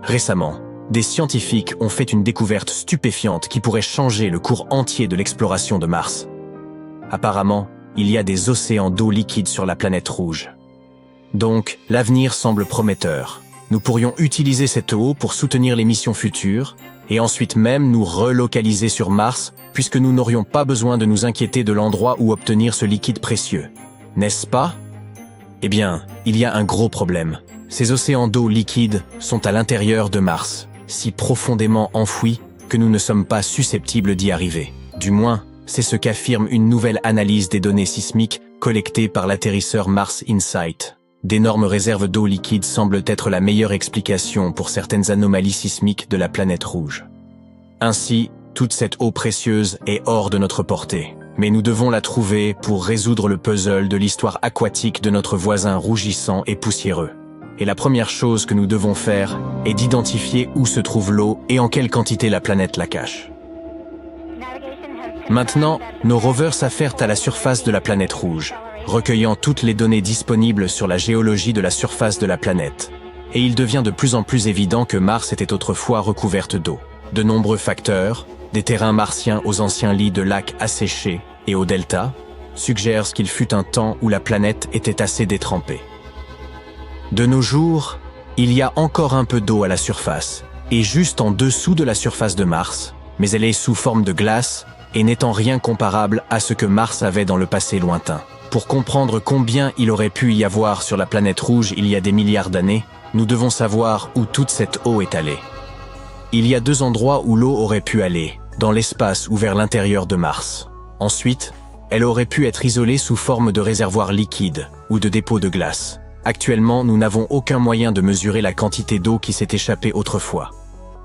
Récemment, des scientifiques ont fait une découverte stupéfiante qui pourrait changer le cours entier de l'exploration de Mars. Apparemment, il y a des océans d'eau liquide sur la planète rouge. Donc, l'avenir semble prometteur. Nous pourrions utiliser cette eau pour soutenir les missions futures, et ensuite même nous relocaliser sur Mars, puisque nous n'aurions pas besoin de nous inquiéter de l'endroit où obtenir ce liquide précieux. N'est-ce pas? Eh bien, il y a un gros problème. Ces océans d'eau liquide sont à l'intérieur de Mars, si profondément enfouis que nous ne sommes pas susceptibles d'y arriver. Du moins, c'est ce qu'affirme une nouvelle analyse des données sismiques collectées par l'atterrisseur Mars InSight. D'énormes réserves d'eau liquide semblent être la meilleure explication pour certaines anomalies sismiques de la planète rouge. Ainsi, toute cette eau précieuse est hors de notre portée. Mais nous devons la trouver pour résoudre le puzzle de l'histoire aquatique de notre voisin rougissant et poussiéreux. Et la première chose que nous devons faire est d'identifier où se trouve l'eau et en quelle quantité la planète la cache. Maintenant, nos rovers s'affairent à la surface de la planète rouge, recueillant toutes les données disponibles sur la géologie de la surface de la planète. Et il devient de plus en plus évident que Mars était autrefois recouverte d'eau. De nombreux facteurs, des terrains martiens aux anciens lits de lacs asséchés et au delta, suggèrent qu'il fut un temps où la planète était assez détrempée. De nos jours, il y a encore un peu d'eau à la surface, et juste en dessous de la surface de Mars, mais elle est sous forme de glace et n'étant rien comparable à ce que Mars avait dans le passé lointain. Pour comprendre combien il aurait pu y avoir sur la planète rouge il y a des milliards d'années, nous devons savoir où toute cette eau est allée. Il y a deux endroits où l'eau aurait pu aller, dans l'espace ou vers l'intérieur de Mars. Ensuite, elle aurait pu être isolée sous forme de réservoirs liquides ou de dépôts de glace. Actuellement, nous n'avons aucun moyen de mesurer la quantité d'eau qui s'est échappée autrefois.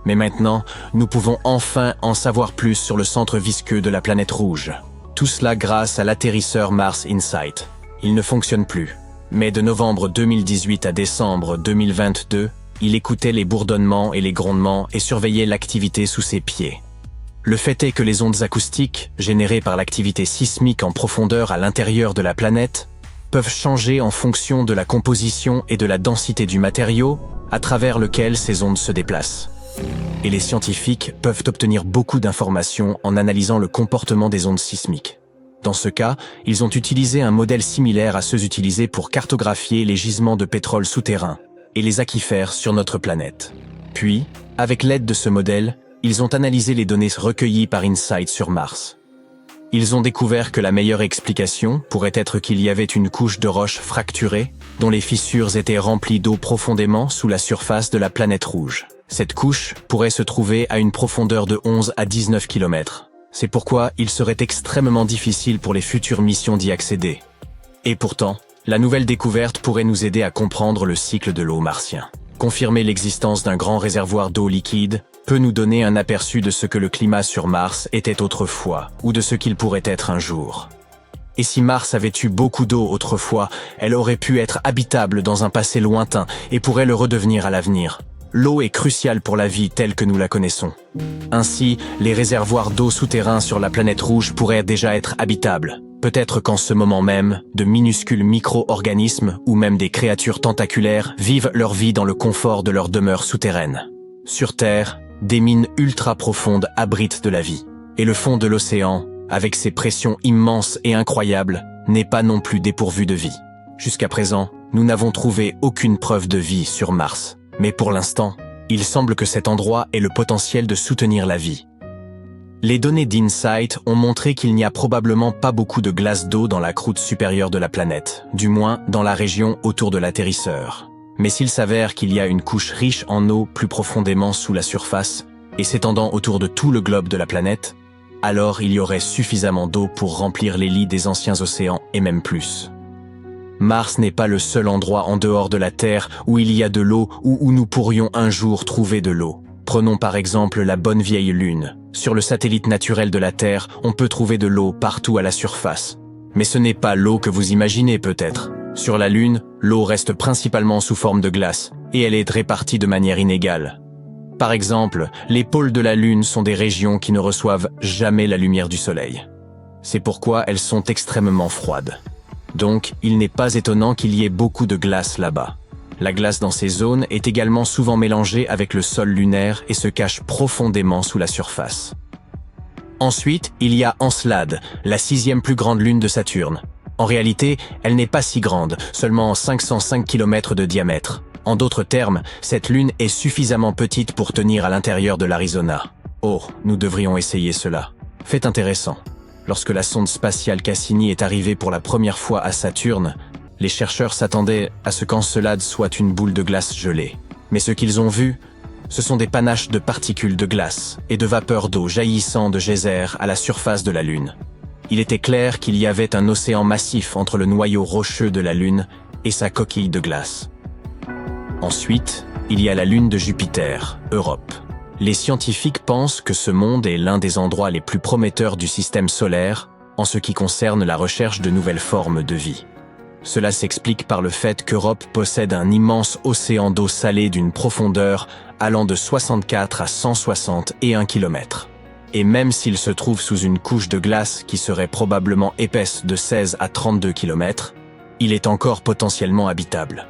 Mais maintenant, nous pouvons enfin en savoir plus sur le centre visqueux de la planète rouge. Tout cela grâce à l'atterrisseur Mars InSight. Il ne fonctionne plus. Mais de novembre 2018 à décembre 2022, il écoutait les bourdonnements et les grondements et surveillait l'activité sous ses pieds. Le fait est que les ondes acoustiques, générées par l'activité sismique en profondeur à l'intérieur de la planète, peuvent changer en fonction de la composition et de la densité du matériau à travers lequel ces ondes se déplacent. Et les scientifiques peuvent obtenir beaucoup d'informations en analysant le comportement des ondes sismiques. Dans ce cas, ils ont utilisé un modèle similaire à ceux utilisés pour cartographier les gisements de pétrole souterrains et les aquifères sur notre planète. Puis, avec l'aide de ce modèle, ils ont analysé les données recueillies par InSight sur Mars. Ils ont découvert que la meilleure explication pourrait être qu'il y avait une couche de roches fracturées dont les fissures étaient remplies d'eau profondément sous la surface de la planète rouge. Cette couche pourrait se trouver à une profondeur de 11 à 19 km. C'est pourquoi il serait extrêmement difficile pour les futures missions d'y accéder. Et pourtant, la nouvelle découverte pourrait nous aider à comprendre le cycle de l'eau martien. Confirmer l'existence d'un grand réservoir d'eau liquide peut nous donner un aperçu de ce que le climat sur Mars était autrefois, ou de ce qu'il pourrait être un jour. Et si Mars avait eu beaucoup d'eau autrefois, elle aurait pu être habitable dans un passé lointain et pourrait le redevenir à l'avenir. L'eau est cruciale pour la vie telle que nous la connaissons. Ainsi, les réservoirs d'eau souterrains sur la planète rouge pourraient déjà être habitables. Peut-être qu'en ce moment même, de minuscules micro-organismes ou même des créatures tentaculaires vivent leur vie dans le confort de leur demeure souterraine. Sur Terre, des mines ultra profondes abritent de la vie. Et le fond de l'océan, avec ses pressions immenses et incroyables, n'est pas non plus dépourvu de vie. Jusqu'à présent, nous n'avons trouvé aucune preuve de vie sur Mars. Mais pour l'instant, il semble que cet endroit ait le potentiel de soutenir la vie. Les données d'InSight ont montré qu'il n'y a probablement pas beaucoup de glace d'eau dans la croûte supérieure de la planète, du moins dans la région autour de l'atterrisseur. Mais s'il s'avère qu'il y a une couche riche en eau plus profondément sous la surface et s'étendant autour de tout le globe de la planète, alors il y aurait suffisamment d'eau pour remplir les lits des anciens océans et même plus. Mars n'est pas le seul endroit en dehors de la Terre où il y a de l'eau ou où nous pourrions un jour trouver de l'eau. Prenons par exemple la bonne vieille Lune. Sur le satellite naturel de la Terre, on peut trouver de l'eau partout à la surface. Mais ce n'est pas l'eau que vous imaginez peut-être. Sur la Lune, l'eau reste principalement sous forme de glace, et elle est répartie de manière inégale. Par exemple, les pôles de la Lune sont des régions qui ne reçoivent jamais la lumière du Soleil. C'est pourquoi elles sont extrêmement froides. Donc, il n'est pas étonnant qu'il y ait beaucoup de glace là-bas. La glace dans ces zones est également souvent mélangée avec le sol lunaire et se cache profondément sous la surface. Ensuite, il y a Encelade, la 6e plus grande lune de Saturne. En réalité, elle n'est pas si grande, seulement 505 km de diamètre. En d'autres termes, cette lune est suffisamment petite pour tenir à l'intérieur de l'Arizona. Oh, nous devrions essayer cela. Fait intéressant. Lorsque la sonde spatiale Cassini est arrivée pour la première fois à Saturne, les chercheurs s'attendaient à ce qu'Encelade soit une boule de glace gelée. Mais ce qu'ils ont vu, ce sont des panaches de particules de glace et de vapeur d'eau jaillissant de geysers à la surface de la Lune. Il était clair qu'il y avait un océan massif entre le noyau rocheux de la Lune et sa coquille de glace. Ensuite, il y a la Lune de Jupiter, Europe. Les scientifiques pensent que ce monde est l'un des endroits les plus prometteurs du système solaire en ce qui concerne la recherche de nouvelles formes de vie. Cela s'explique par le fait qu'Europe possède un immense océan d'eau salée d'une profondeur allant de 64 à 161 km. Et même s'il se trouve sous une couche de glace qui serait probablement épaisse de 16 à 32 km, il est encore potentiellement habitable.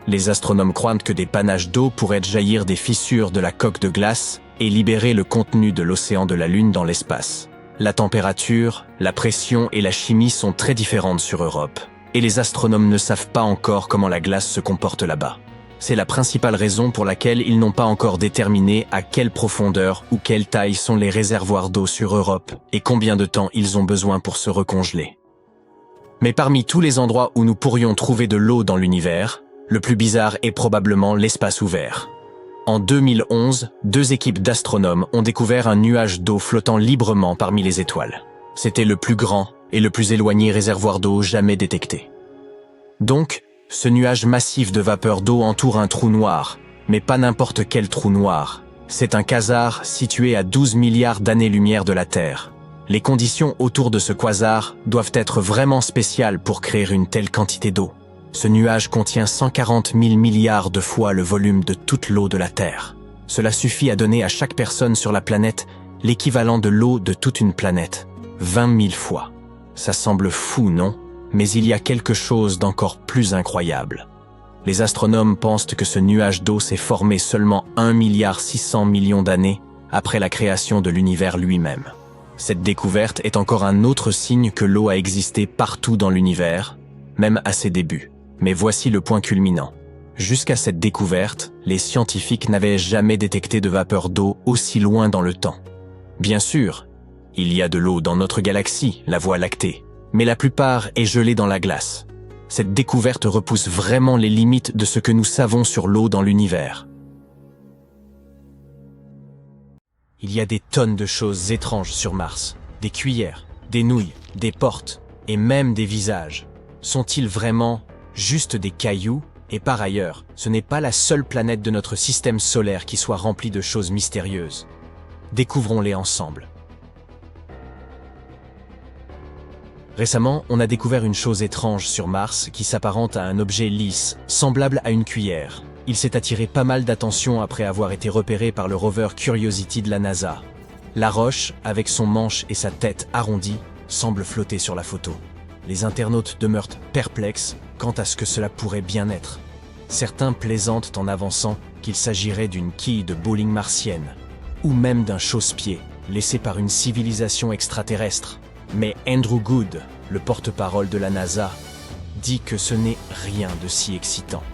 Les astronomes croient que des panaches d'eau pourraient jaillir des fissures de la coque de glace et libérer le contenu de l'océan de la Lune dans l'espace. La température, la pression et la chimie sont très différentes sur Europe. Et les astronomes ne savent pas encore comment la glace se comporte là-bas. C'est la principale raison pour laquelle ils n'ont pas encore déterminé à quelle profondeur ou quelle taille sont les réservoirs d'eau sur Europe et combien de temps ils ont besoin pour se recongeler. Mais parmi tous les endroits où nous pourrions trouver de l'eau dans l'univers, le plus bizarre est probablement l'espace ouvert. En 2011, 2 équipes d'astronomes ont découvert un nuage d'eau flottant librement parmi les étoiles. C'était le plus grand et le plus éloigné réservoir d'eau jamais détecté. Donc, ce nuage massif de vapeur d'eau entoure un trou noir, mais pas n'importe quel trou noir. C'est un quasar situé à 12 milliards d'années-lumière de la Terre. Les conditions autour de ce quasar doivent être vraiment spéciales pour créer une telle quantité d'eau. Ce nuage contient 140 000 milliards de fois le volume de toute l'eau de la Terre. Cela suffit à donner à chaque personne sur la planète l'équivalent de l'eau de toute une planète, 20 000 fois. Ça semble fou, non? Mais il y a quelque chose d'encore plus incroyable. Les astronomes pensent que ce nuage d'eau s'est formé seulement 1,6 milliard d'années après la création de l'univers lui-même. Cette découverte est encore un autre signe que l'eau a existé partout dans l'univers, même à ses débuts. Mais voici le point culminant. Jusqu'à cette découverte, les scientifiques n'avaient jamais détecté de vapeur d'eau aussi loin dans le temps. Bien sûr, il y a de l'eau dans notre galaxie, la Voie lactée, mais la plupart est gelée dans la glace. Cette découverte repousse vraiment les limites de ce que nous savons sur l'eau dans l'univers. Il y a des tonnes de choses étranges sur Mars. Des cuillères, des nouilles, des portes et même des visages. Sont-ils vraiment juste des cailloux? Et par ailleurs, ce n'est pas la seule planète de notre système solaire qui soit remplie de choses mystérieuses. Découvrons-les ensemble. Récemment, on a découvert une chose étrange sur Mars qui s'apparente à un objet lisse, semblable à une cuillère. Il s'est attiré pas mal d'attention après avoir été repéré par le rover Curiosity de la NASA. La roche, avec son manche et sa tête arrondie, semble flotter sur la photo. Les internautes demeurent perplexes quant à ce que cela pourrait bien être. Certains plaisantent en avançant qu'il s'agirait d'une quille de bowling martienne, ou même d'un chausse-pied laissé par une civilisation extraterrestre. Mais Andrew Good, le porte-parole de la NASA, dit que ce n'est rien de si excitant.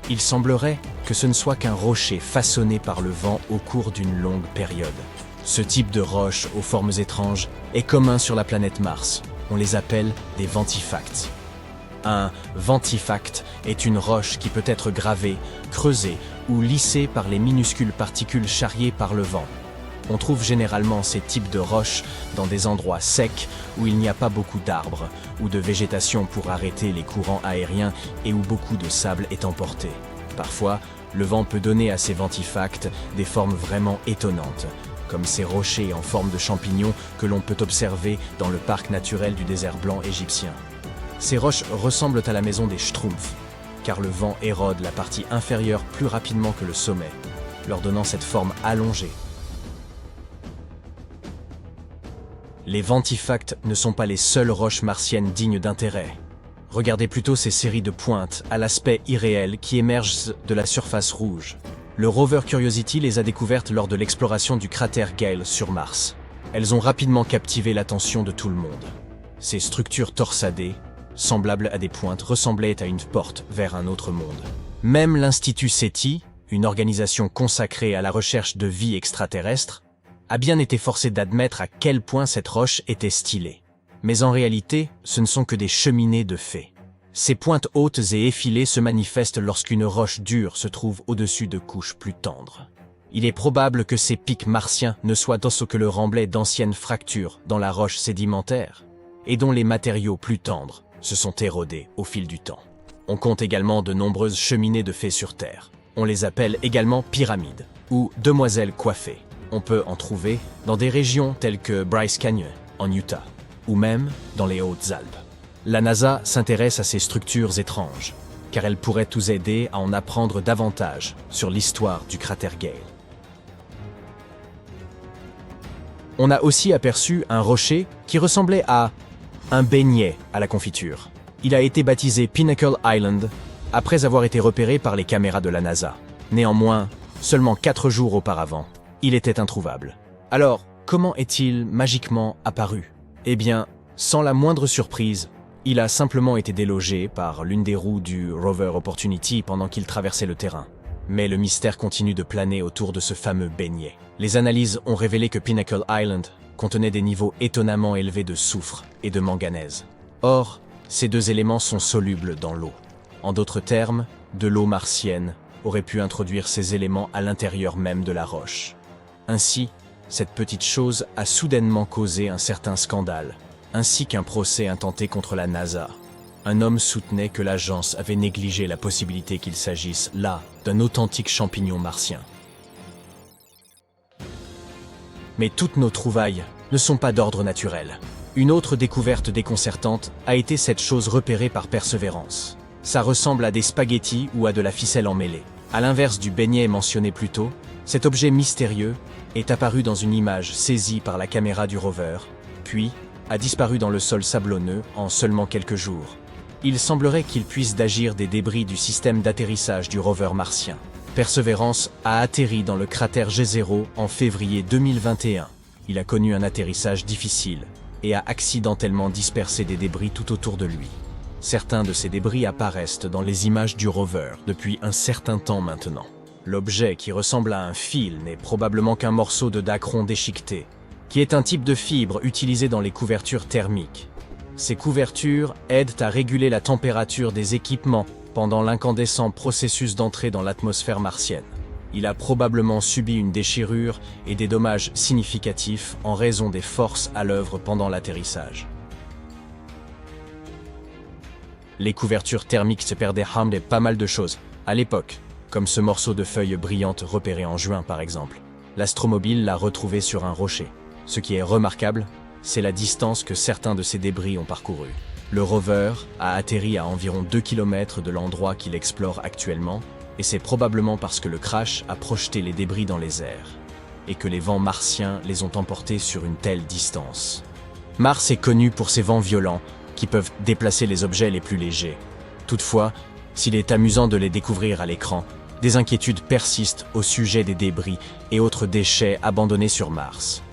Il semblerait que ce ne soit qu'un rocher façonné par le vent au cours d'une longue période. Ce type de roche aux formes étranges est commun sur la planète Mars. On les appelle des ventifacts. Un ventifact est une roche qui peut être gravée, creusée ou lissée par les minuscules particules charriées par le vent. On trouve généralement ces types de roches dans des endroits secs où il n'y a pas beaucoup d'arbres ou de végétation pour arrêter les courants aériens et où beaucoup de sable est emporté. Parfois, le vent peut donner à ces ventifacts des formes vraiment étonnantes, comme ces rochers en forme de champignons que l'on peut observer dans le parc naturel du désert blanc égyptien. Ces roches ressemblent à la maison des Schtroumpfs, car le vent érode la partie inférieure plus rapidement que le sommet, leur donnant cette forme allongée. Les ventifacts ne sont pas les seules roches martiennes dignes d'intérêt. Regardez plutôt ces séries de pointes à l'aspect irréel qui émergent de la surface rouge. Le rover Curiosity les a découvertes lors de l'exploration du cratère Gale sur Mars. Elles ont rapidement captivé l'attention de tout le monde. Ces structures torsadées, semblables à des pointes, ressemblaient à une porte vers un autre monde. Même l'Institut SETI, une organisation consacrée à la recherche de vie extraterrestre, a bien été forcé d'admettre à quel point cette roche était stylée. Mais en réalité, ce ne sont que des cheminées de faits. Ces pointes hautes et effilées se manifestent lorsqu'une roche dure se trouve au-dessus de couches plus tendres. Il est probable que ces pics martiens ne soient ce que le remblai d'anciennes fractures dans la roche sédimentaire, et dont les matériaux plus tendres se sont érodés au fil du temps. On compte également de nombreuses cheminées de faits sur Terre. On les appelle également pyramides ou demoiselles coiffées. On peut en trouver dans des régions telles que Bryce Canyon, en Utah, ou même dans les Hautes-Alpes. La NASA s'intéresse à ces structures étranges, car elles pourraient nous aider à en apprendre davantage sur l'histoire du cratère Gale. On a aussi aperçu un rocher qui ressemblait à un beignet à la confiture. Il a été baptisé Pinnacle Island après avoir été repéré par les caméras de la NASA. Néanmoins, seulement 4 jours auparavant, il était introuvable. Alors, comment est-il magiquement apparu? Eh bien, sans la moindre surprise, il a simplement été délogé par l'une des roues du rover Opportunity pendant qu'il traversait le terrain. Mais le mystère continue de planer autour de ce fameux beignet. Les analyses ont révélé que Pinnacle Island contenait des niveaux étonnamment élevés de soufre et de manganèse. Or, ces deux éléments sont solubles dans l'eau. En d'autres termes, de l'eau martienne aurait pu introduire ces éléments à l'intérieur même de la roche. Ainsi, cette petite chose a soudainement causé un certain scandale, ainsi qu'un procès intenté contre la NASA. Un homme soutenait que l'agence avait négligé la possibilité qu'il s'agisse là d'un authentique champignon martien. Mais toutes nos trouvailles ne sont pas d'ordre naturel. Une autre découverte déconcertante a été cette chose repérée par Perseverance. Ça ressemble à des spaghettis ou à de la ficelle emmêlée. À l'inverse du beignet mentionné plus tôt, cet objet mystérieux est apparu dans une image saisie par la caméra du rover, puis a disparu dans le sol sablonneux en seulement quelques jours. Il semblerait qu'il puisse d'agir des débris du système d'atterrissage du rover martien. Perseverance a atterri dans le cratère G0 en février 2021. Il a connu un atterrissage difficile et a accidentellement dispersé des débris tout autour de lui. Certains de ces débris apparaissent dans les images du rover depuis un certain temps maintenant. L'objet qui ressemble à un fil n'est probablement qu'un morceau de dacron déchiqueté, qui est un type de fibre utilisé dans les couvertures thermiques. Ces couvertures aident à réguler la température des équipements pendant l'incandescent processus d'entrée dans l'atmosphère martienne. Il a probablement subi une déchirure et des dommages significatifs en raison des forces à l'œuvre pendant l'atterrissage. Les couvertures thermiques se perdaient pas mal de choses à l'époque, comme ce morceau de feuille brillante repéré en juin par exemple. L'astromobile l'a retrouvé sur un rocher. Ce qui est remarquable, c'est la distance que certains de ces débris ont parcouru. Le rover a atterri à environ 2 km de l'endroit qu'il explore actuellement, et c'est probablement parce que le crash a projeté les débris dans les airs, et que les vents martiens les ont emportés sur une telle distance. Mars est connu pour ses vents violents, qui peuvent déplacer les objets les plus légers. Toutefois, s'il est amusant de les découvrir à l'écran, des inquiétudes persistent au sujet des débris et autres déchets abandonnés sur Mars.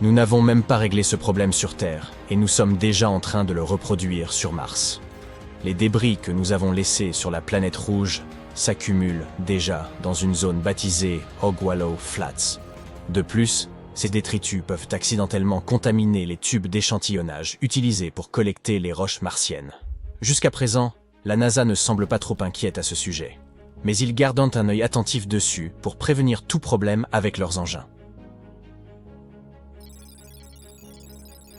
Nous n'avons même pas réglé ce problème sur Terre, et nous sommes déjà en train de le reproduire sur Mars. Les débris que nous avons laissés sur la planète rouge s'accumulent déjà dans une zone baptisée Hog-Wallow Flats. De plus, ces détritus peuvent accidentellement contaminer les tubes d'échantillonnage utilisés pour collecter les roches martiennes. Jusqu'à présent, la NASA ne semble pas trop inquiète à ce sujet, mais ils gardent un œil attentif dessus pour prévenir tout problème avec leurs engins.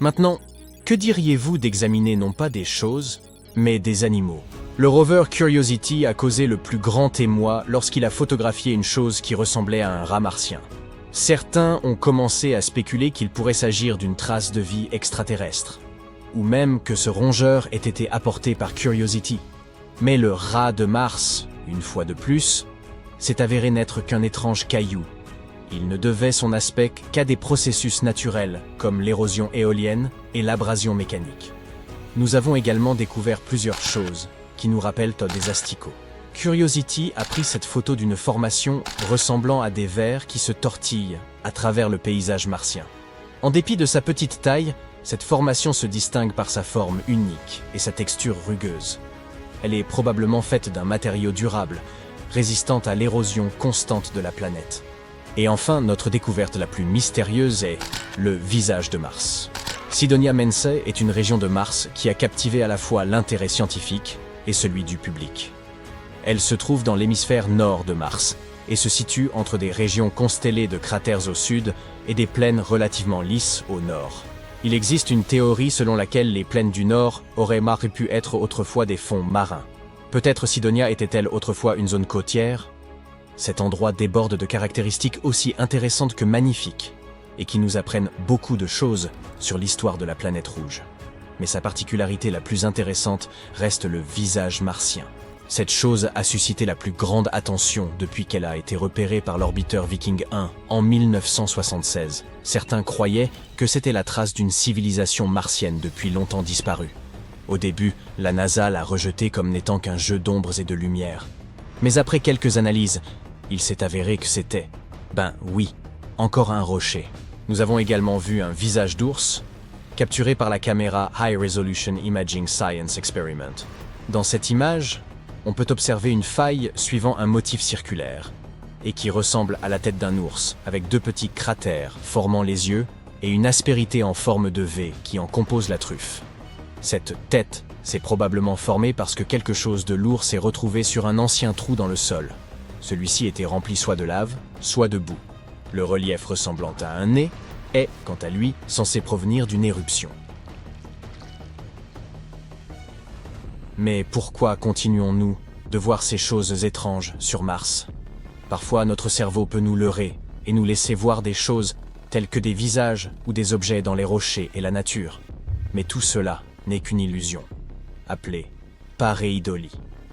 Maintenant, que diriez-vous d'examiner non pas des choses, mais des animaux? Le rover Curiosity a causé le plus grand émoi lorsqu'il a photographié une chose qui ressemblait à un rat martien. Certains ont commencé à spéculer qu'il pourrait s'agir d'une trace de vie extraterrestre, ou même que ce rongeur ait été apporté par Curiosity. Mais le rat de Mars, une fois de plus, s'est avéré n'être qu'un étrange caillou. Il ne devait son aspect qu'à des processus naturels, comme l'érosion éolienne et l'abrasion mécanique. Nous avons également découvert plusieurs choses qui nous rappellent des asticots. Curiosity a pris cette photo d'une formation ressemblant à des vers qui se tortillent à travers le paysage martien. En dépit de sa petite taille, cette formation se distingue par sa forme unique et sa texture rugueuse. Elle est probablement faite d'un matériau durable, résistant à l'érosion constante de la planète. Et enfin, notre découverte la plus mystérieuse est le visage de Mars. Cydonia Mensae est une région de Mars qui a captivé à la fois l'intérêt scientifique et celui du public. Elle se trouve dans l'hémisphère nord de Mars et se situe entre des régions constellées de cratères au sud et des plaines relativement lisses au nord. Il existe une théorie selon laquelle les plaines du nord auraient pu être autrefois des fonds marins. Peut-être Cydonia était-elle autrefois une zone côtière? Cet endroit déborde de caractéristiques aussi intéressantes que magnifiques et qui nous apprennent beaucoup de choses sur l'histoire de la planète rouge. Mais sa particularité la plus intéressante reste le visage martien. Cette chose a suscité la plus grande attention depuis qu'elle a été repérée par l'orbiteur Viking 1 en 1976. Certains croyaient que c'était la trace d'une civilisation martienne depuis longtemps disparue. Au début, la NASA l'a rejeté comme n'étant qu'un jeu d'ombres et de lumière. Mais après quelques analyses, il s'est avéré que c'était, encore un rocher. Nous avons également vu un visage d'ours, capturé par la caméra High Resolution Imaging Science Experiment. Dans cette image, on peut observer une faille suivant un motif circulaire, et qui ressemble à la tête d'un ours, avec deux petits cratères formant les yeux et une aspérité en forme de V qui en compose la truffe. Cette tête s'est probablement formée parce que quelque chose de lourd s'est retrouvé sur un ancien trou dans le sol. Celui-ci était rempli soit de lave, soit de boue. Le relief ressemblant à un nez est, quant à lui, censé provenir d'une éruption. Mais pourquoi continuons-nous de voir ces choses étranges sur Mars? Parfois, notre cerveau peut nous leurrer et nous laisser voir des choses telles que des visages ou des objets dans les rochers et la nature. Mais tout cela n'est qu'une illusion, appelée pareidolie.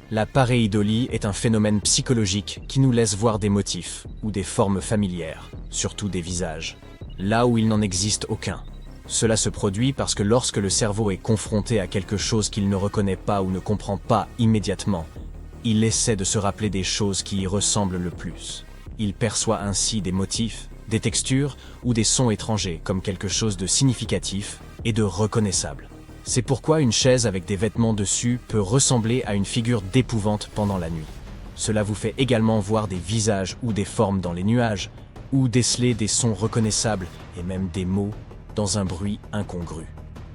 La pareidolie est un phénomène psychologique qui nous laisse voir des motifs ou des formes familières, surtout des visages, là où il n'en existe aucun. Cela se produit parce que lorsque le cerveau est confronté à quelque chose qu'il ne reconnaît pas ou ne comprend pas immédiatement, il essaie de se rappeler des choses qui y ressemblent le plus. Il perçoit ainsi des motifs, des textures ou des sons étrangers comme quelque chose de significatif et de reconnaissable. C'est pourquoi une chaise avec des vêtements dessus peut ressembler à une figure d'épouvante pendant la nuit. Cela vous fait également voir des visages ou des formes dans les nuages, ou déceler des sons reconnaissables et même des mots dans un bruit incongru.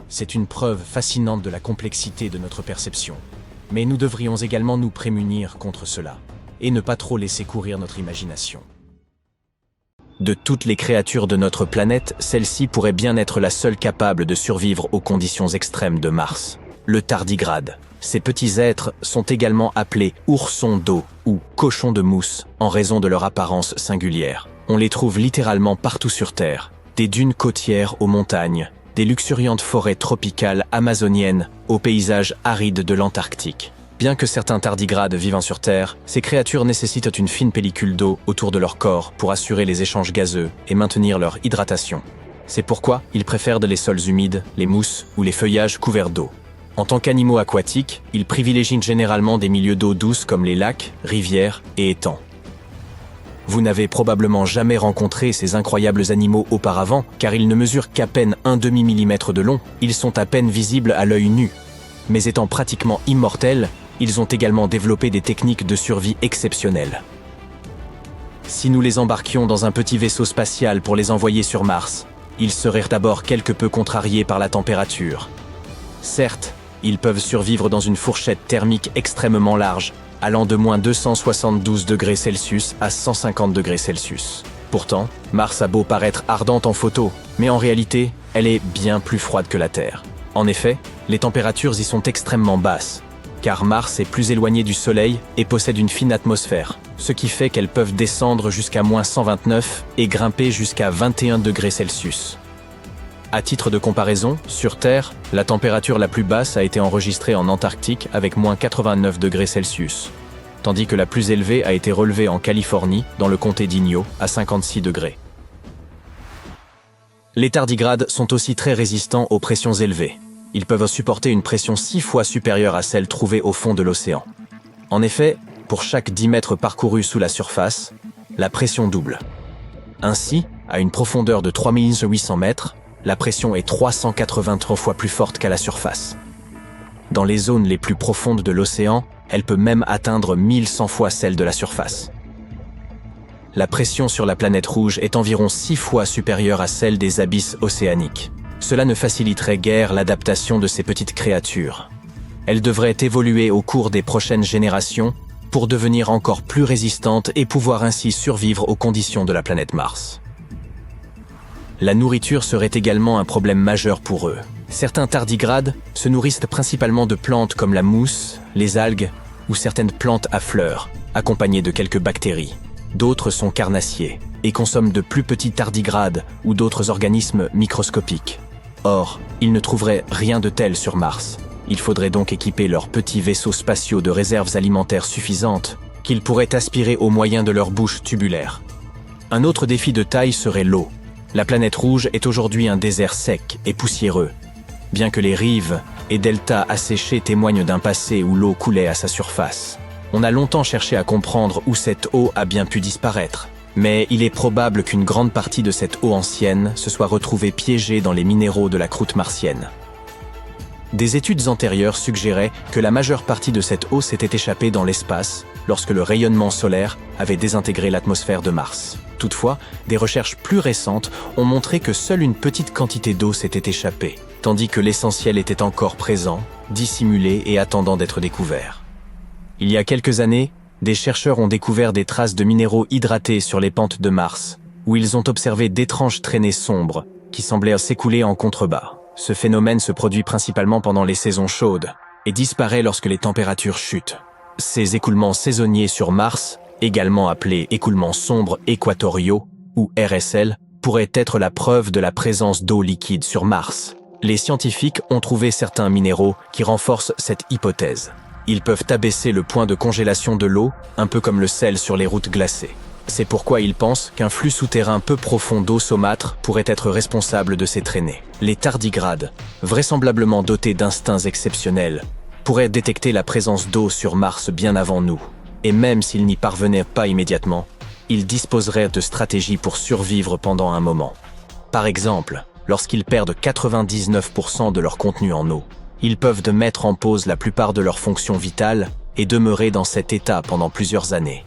C'est une preuve fascinante de la complexité de notre perception. Mais nous devrions également nous prémunir contre cela, et ne pas trop laisser courir notre imagination. De toutes les créatures de notre planète, celle-ci pourrait bien être la seule capable de survivre aux conditions extrêmes de Mars. Le tardigrade. Ces petits êtres sont également appelés oursons d'eau ou cochons de mousse en raison de leur apparence singulière. On les trouve littéralement partout sur Terre, des dunes côtières aux montagnes, des luxuriantes forêts tropicales amazoniennes aux paysages arides de l'Antarctique. Bien que certains tardigrades vivant sur Terre, ces créatures nécessitent une fine pellicule d'eau autour de leur corps pour assurer les échanges gazeux et maintenir leur hydratation. C'est pourquoi ils préfèrent les sols humides, les mousses ou les feuillages couverts d'eau. En tant qu'animaux aquatiques, ils privilégient généralement des milieux d'eau douce comme les lacs, rivières et étangs. Vous n'avez probablement jamais rencontré ces incroyables animaux auparavant, car ils ne mesurent qu'à peine un demi-millimètre de long, ils sont à peine visibles à l'œil nu. Mais étant pratiquement immortels, ils ont également développé des techniques de survie exceptionnelles. Si nous les embarquions dans un petit vaisseau spatial pour les envoyer sur Mars, ils seraient d'abord quelque peu contrariés par la température. Certes, ils peuvent survivre dans une fourchette thermique extrêmement large, allant de moins 272 degrés Celsius à 150 degrés Celsius. Pourtant, Mars a beau paraître ardente en photo, mais en réalité, elle est bien plus froide que la Terre. En effet, les températures y sont extrêmement basses, car Mars est plus éloigné du Soleil et possède une fine atmosphère, ce qui fait qu'elles peuvent descendre jusqu'à moins 129 et grimper jusqu'à 21 degrés Celsius. À titre de comparaison, sur Terre, la température la plus basse a été enregistrée en Antarctique avec moins 89 degrés Celsius, tandis que la plus élevée a été relevée en Californie, dans le comté d'Inyo, à 56 degrés. Les tardigrades sont aussi très résistants aux pressions élevées. Ils peuvent supporter une pression 6 fois supérieure à celle trouvée au fond de l'océan. En effet, pour chaque 10 mètres parcourus sous la surface, la pression double. Ainsi, à une profondeur de 3800 mètres, la pression est 383 fois plus forte qu'à la surface. Dans les zones les plus profondes de l'océan, elle peut même atteindre 1100 fois celle de la surface. La pression sur la planète rouge est environ 6 fois supérieure à celle des abysses océaniques. Cela ne faciliterait guère l'adaptation de ces petites créatures. Elles devraient évoluer au cours des prochaines générations pour devenir encore plus résistantes et pouvoir ainsi survivre aux conditions de la planète Mars. La nourriture serait également un problème majeur pour eux. Certains tardigrades se nourrissent principalement de plantes comme la mousse, les algues ou certaines plantes à fleurs, accompagnées de quelques bactéries. D'autres sont carnassiers et consomment de plus petits tardigrades ou d'autres organismes microscopiques. Or, ils ne trouveraient rien de tel sur Mars. Il faudrait donc équiper leurs petits vaisseaux spatiaux de réserves alimentaires suffisantes qu'ils pourraient aspirer au moyen de leur bouche tubulaire. Un autre défi de taille serait l'eau. La planète rouge est aujourd'hui un désert sec et poussiéreux, bien que les rives et deltas asséchés témoignent d'un passé où l'eau coulait à sa surface. On a longtemps cherché à comprendre où cette eau a bien pu disparaître, mais il est probable qu'une grande partie de cette eau ancienne se soit retrouvée piégée dans les minéraux de la croûte martienne. Des études antérieures suggéraient que la majeure partie de cette eau s'était échappée dans l'espace lorsque le rayonnement solaire avait désintégré l'atmosphère de Mars. Toutefois, des recherches plus récentes ont montré que seule une petite quantité d'eau s'était échappée, tandis que l'essentiel était encore présent, dissimulé et attendant d'être découvert. Il y a quelques années, des chercheurs ont découvert des traces de minéraux hydratés sur les pentes de Mars, où ils ont observé d'étranges traînées sombres qui semblaient s'écouler en contrebas. Ce phénomène se produit principalement pendant les saisons chaudes et disparaît lorsque les températures chutent. Ces écoulements saisonniers sur Mars, également appelés écoulements sombres équatoriaux ou RSL, pourraient être la preuve de la présence d'eau liquide sur Mars. Les scientifiques ont trouvé certains minéraux qui renforcent cette hypothèse. Ils peuvent abaisser le point de congélation de l'eau, un peu comme le sel sur les routes glacées. C'est pourquoi ils pensent qu'un flux souterrain peu profond d'eau saumâtre pourrait être responsable de ces traînées. Les tardigrades, vraisemblablement dotés d'instincts exceptionnels, pourraient détecter la présence d'eau sur Mars bien avant nous. Et même s'ils n'y parvenaient pas immédiatement, ils disposeraient de stratégies pour survivre pendant un moment. Par exemple, lorsqu'ils perdent 99% de leur contenu en eau, ils peuvent mettre en pause la plupart de leurs fonctions vitales et demeurer dans cet état pendant plusieurs années.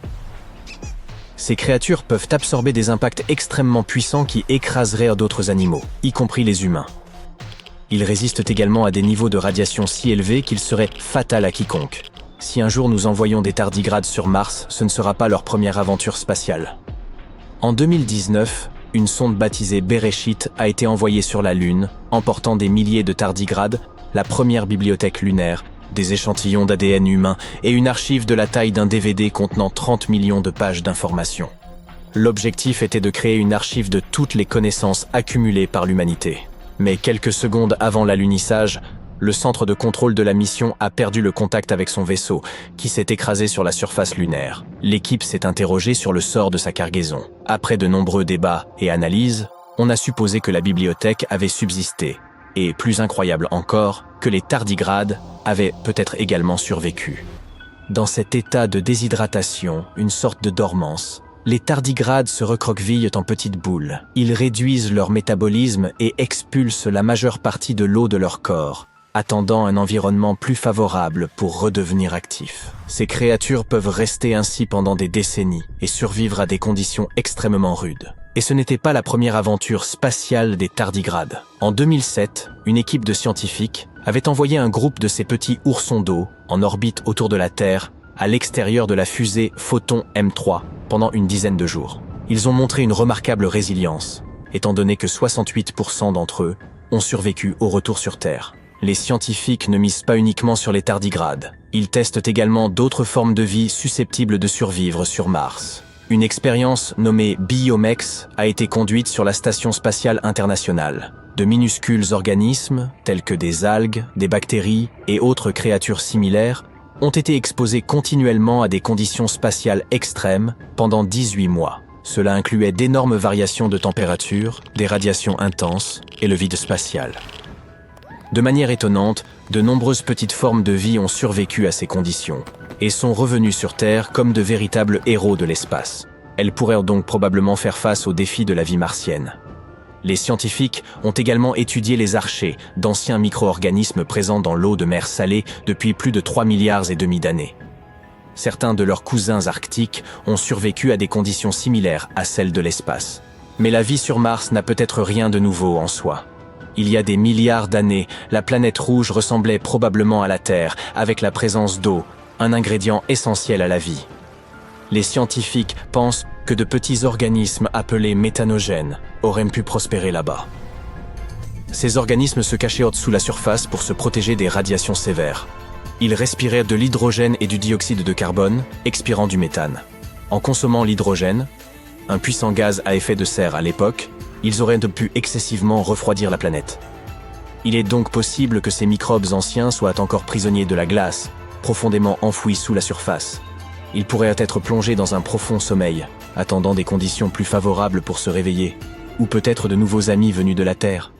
Ces créatures peuvent absorber des impacts extrêmement puissants qui écraseraient d'autres animaux, y compris les humains. Ils résistent également à des niveaux de radiation si élevés qu'ils seraient fatals à quiconque. Si un jour nous envoyons des tardigrades sur Mars, ce ne sera pas leur première aventure spatiale. En 2019, une sonde baptisée Bereshit a été envoyée sur la Lune, emportant des milliers de tardigrades, la première bibliothèque lunaire, des échantillons d'ADN humain et une archive de la taille d'un DVD contenant 30 millions de pages d'informations. L'objectif était de créer une archive de toutes les connaissances accumulées par l'humanité. Mais quelques secondes avant l'alunissage, le centre de contrôle de la mission a perdu le contact avec son vaisseau, qui s'est écrasé sur la surface lunaire. L'équipe s'est interrogée sur le sort de sa cargaison. Après de nombreux débats et analyses, on a supposé que la bibliothèque avait subsisté. Et plus incroyable encore, que les tardigrades avaient peut-être également survécu. Dans cet état de déshydratation, une sorte de dormance, les tardigrades se recroquevillent en petites boules. Ils réduisent leur métabolisme et expulsent la majeure partie de l'eau de leur corps, attendant un environnement plus favorable pour redevenir actifs. Ces créatures peuvent rester ainsi pendant des décennies et survivre à des conditions extrêmement rudes. Et ce n'était pas la première aventure spatiale des tardigrades. En 2007, une équipe de scientifiques avait envoyé un groupe de ces petits oursons d'eau en orbite autour de la Terre, à l'extérieur de la fusée Photon M3, pendant une dizaine de jours. Ils ont montré une remarquable résilience, étant donné que 68% d'entre eux ont survécu au retour sur Terre. Les scientifiques ne misent pas uniquement sur les tardigrades. Ils testent également d'autres formes de vie susceptibles de survivre sur Mars. Une expérience nommée Biomex a été conduite sur la Station spatiale internationale. De minuscules organismes, tels que des algues, des bactéries et autres créatures similaires, ont été exposés continuellement à des conditions spatiales extrêmes pendant 18 mois. Cela incluait d'énormes variations de température, des radiations intenses et le vide spatial. De manière étonnante, de nombreuses petites formes de vie ont survécu à ces conditions et sont revenues sur Terre comme de véritables héros de l'espace. Elles pourraient donc probablement faire face aux défis de la vie martienne. Les scientifiques ont également étudié les archées, d'anciens micro-organismes présents dans l'eau de mer Salée depuis plus de 3,5 milliards d'années. Certains de leurs cousins arctiques ont survécu à des conditions similaires à celles de l'espace. Mais la vie sur Mars n'a peut-être rien de nouveau en soi. Il y a des milliards d'années, la planète rouge ressemblait probablement à la Terre, avec la présence d'eau, un ingrédient essentiel à la vie. Les scientifiques pensent que de petits organismes appelés méthanogènes auraient pu prospérer là-bas. Ces organismes se cachaient sous la surface pour se protéger des radiations sévères. Ils respiraient de l'hydrogène et du dioxyde de carbone, expirant du méthane. En consommant l'hydrogène, un puissant gaz à effet de serre à l'époque, ils auraient pu excessivement refroidir la planète. Il est donc possible que ces microbes anciens soient encore prisonniers de la glace, profondément enfouis sous la surface. Ils pourraient être plongés dans un profond sommeil, attendant des conditions plus favorables pour se réveiller, ou peut-être de nouveaux amis venus de la Terre.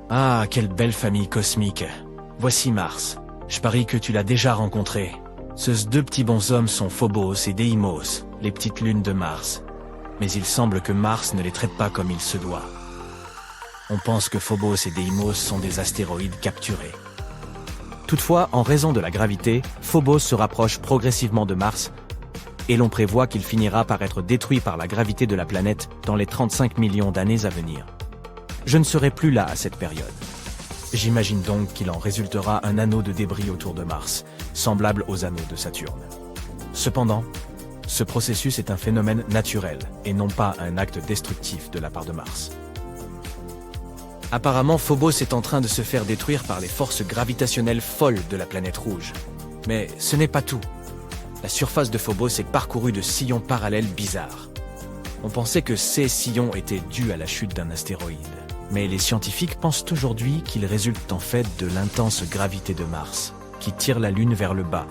Ah, quelle belle famille cosmique. Voici Mars. Je parie que tu l'as déjà rencontré. Ces deux petits bonshommes sont Phobos et Deimos, les petites lunes de Mars. Mais il semble que Mars ne les traite pas comme il se doit. On pense que Phobos et Deimos sont des astéroïdes capturés. Toutefois, en raison de la gravité, Phobos se rapproche progressivement de Mars et l'on prévoit qu'il finira par être détruit par la gravité de la planète dans les 35 millions d'années à venir. Je ne serai plus là à cette période. J'imagine donc qu'il en résultera un anneau de débris autour de Mars, semblable aux anneaux de Saturne. Cependant, ce processus est un phénomène naturel et non pas un acte destructif de la part de Mars. Apparemment, Phobos est en train de se faire détruire par les forces gravitationnelles folles de la planète rouge. Mais ce n'est pas tout. La surface de Phobos est parcourue de sillons parallèles bizarres. On pensait que ces sillons étaient dus à la chute d'un astéroïde. Mais les scientifiques pensent aujourd'hui qu'ils résultent en fait de l'intense gravité de Mars, qui tire la Lune vers le bas.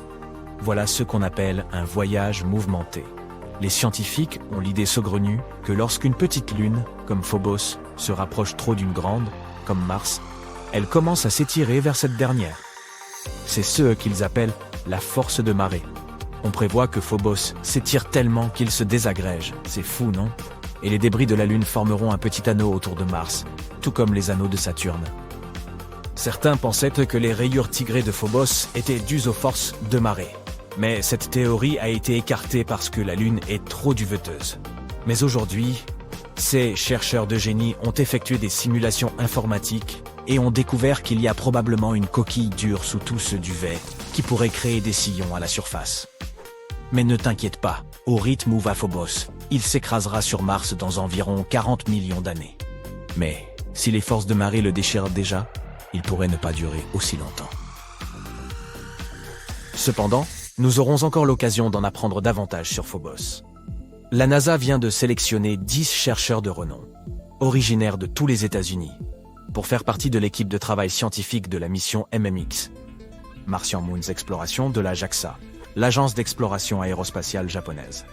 Voilà ce qu'on appelle un voyage mouvementé. Les scientifiques ont l'idée saugrenue que lorsqu'une petite lune, comme Phobos, se rapproche trop d'une grande, comme Mars, elle commence à s'étirer vers cette dernière. C'est ce qu'ils appellent la force de marée. On prévoit que Phobos s'étire tellement qu'il se désagrège. C'est fou, non? Et les débris de la Lune formeront un petit anneau autour de Mars, tout comme les anneaux de Saturne. Certains pensaient que les rayures tigrées de Phobos étaient dues aux forces de marée. Mais cette théorie a été écartée parce que la Lune est trop duveteuse. Mais aujourd'hui, ces chercheurs de génie ont effectué des simulations informatiques et ont découvert qu'il y a probablement une coquille dure sous tout ce duvet qui pourrait créer des sillons à la surface. Mais ne t'inquiète pas, au rythme où va Phobos, il s'écrasera sur Mars dans environ 40 millions d'années. Mais si les forces de marée le déchirent déjà, il pourrait ne pas durer aussi longtemps. Cependant, nous aurons encore l'occasion d'en apprendre davantage sur Phobos. La NASA vient de sélectionner 10 chercheurs de renom, originaires de tous les États-Unis, pour faire partie de l'équipe de travail scientifique de la mission MMX, Martian Moons Exploration de la JAXA, l'agence d'exploration aérospatiale japonaise.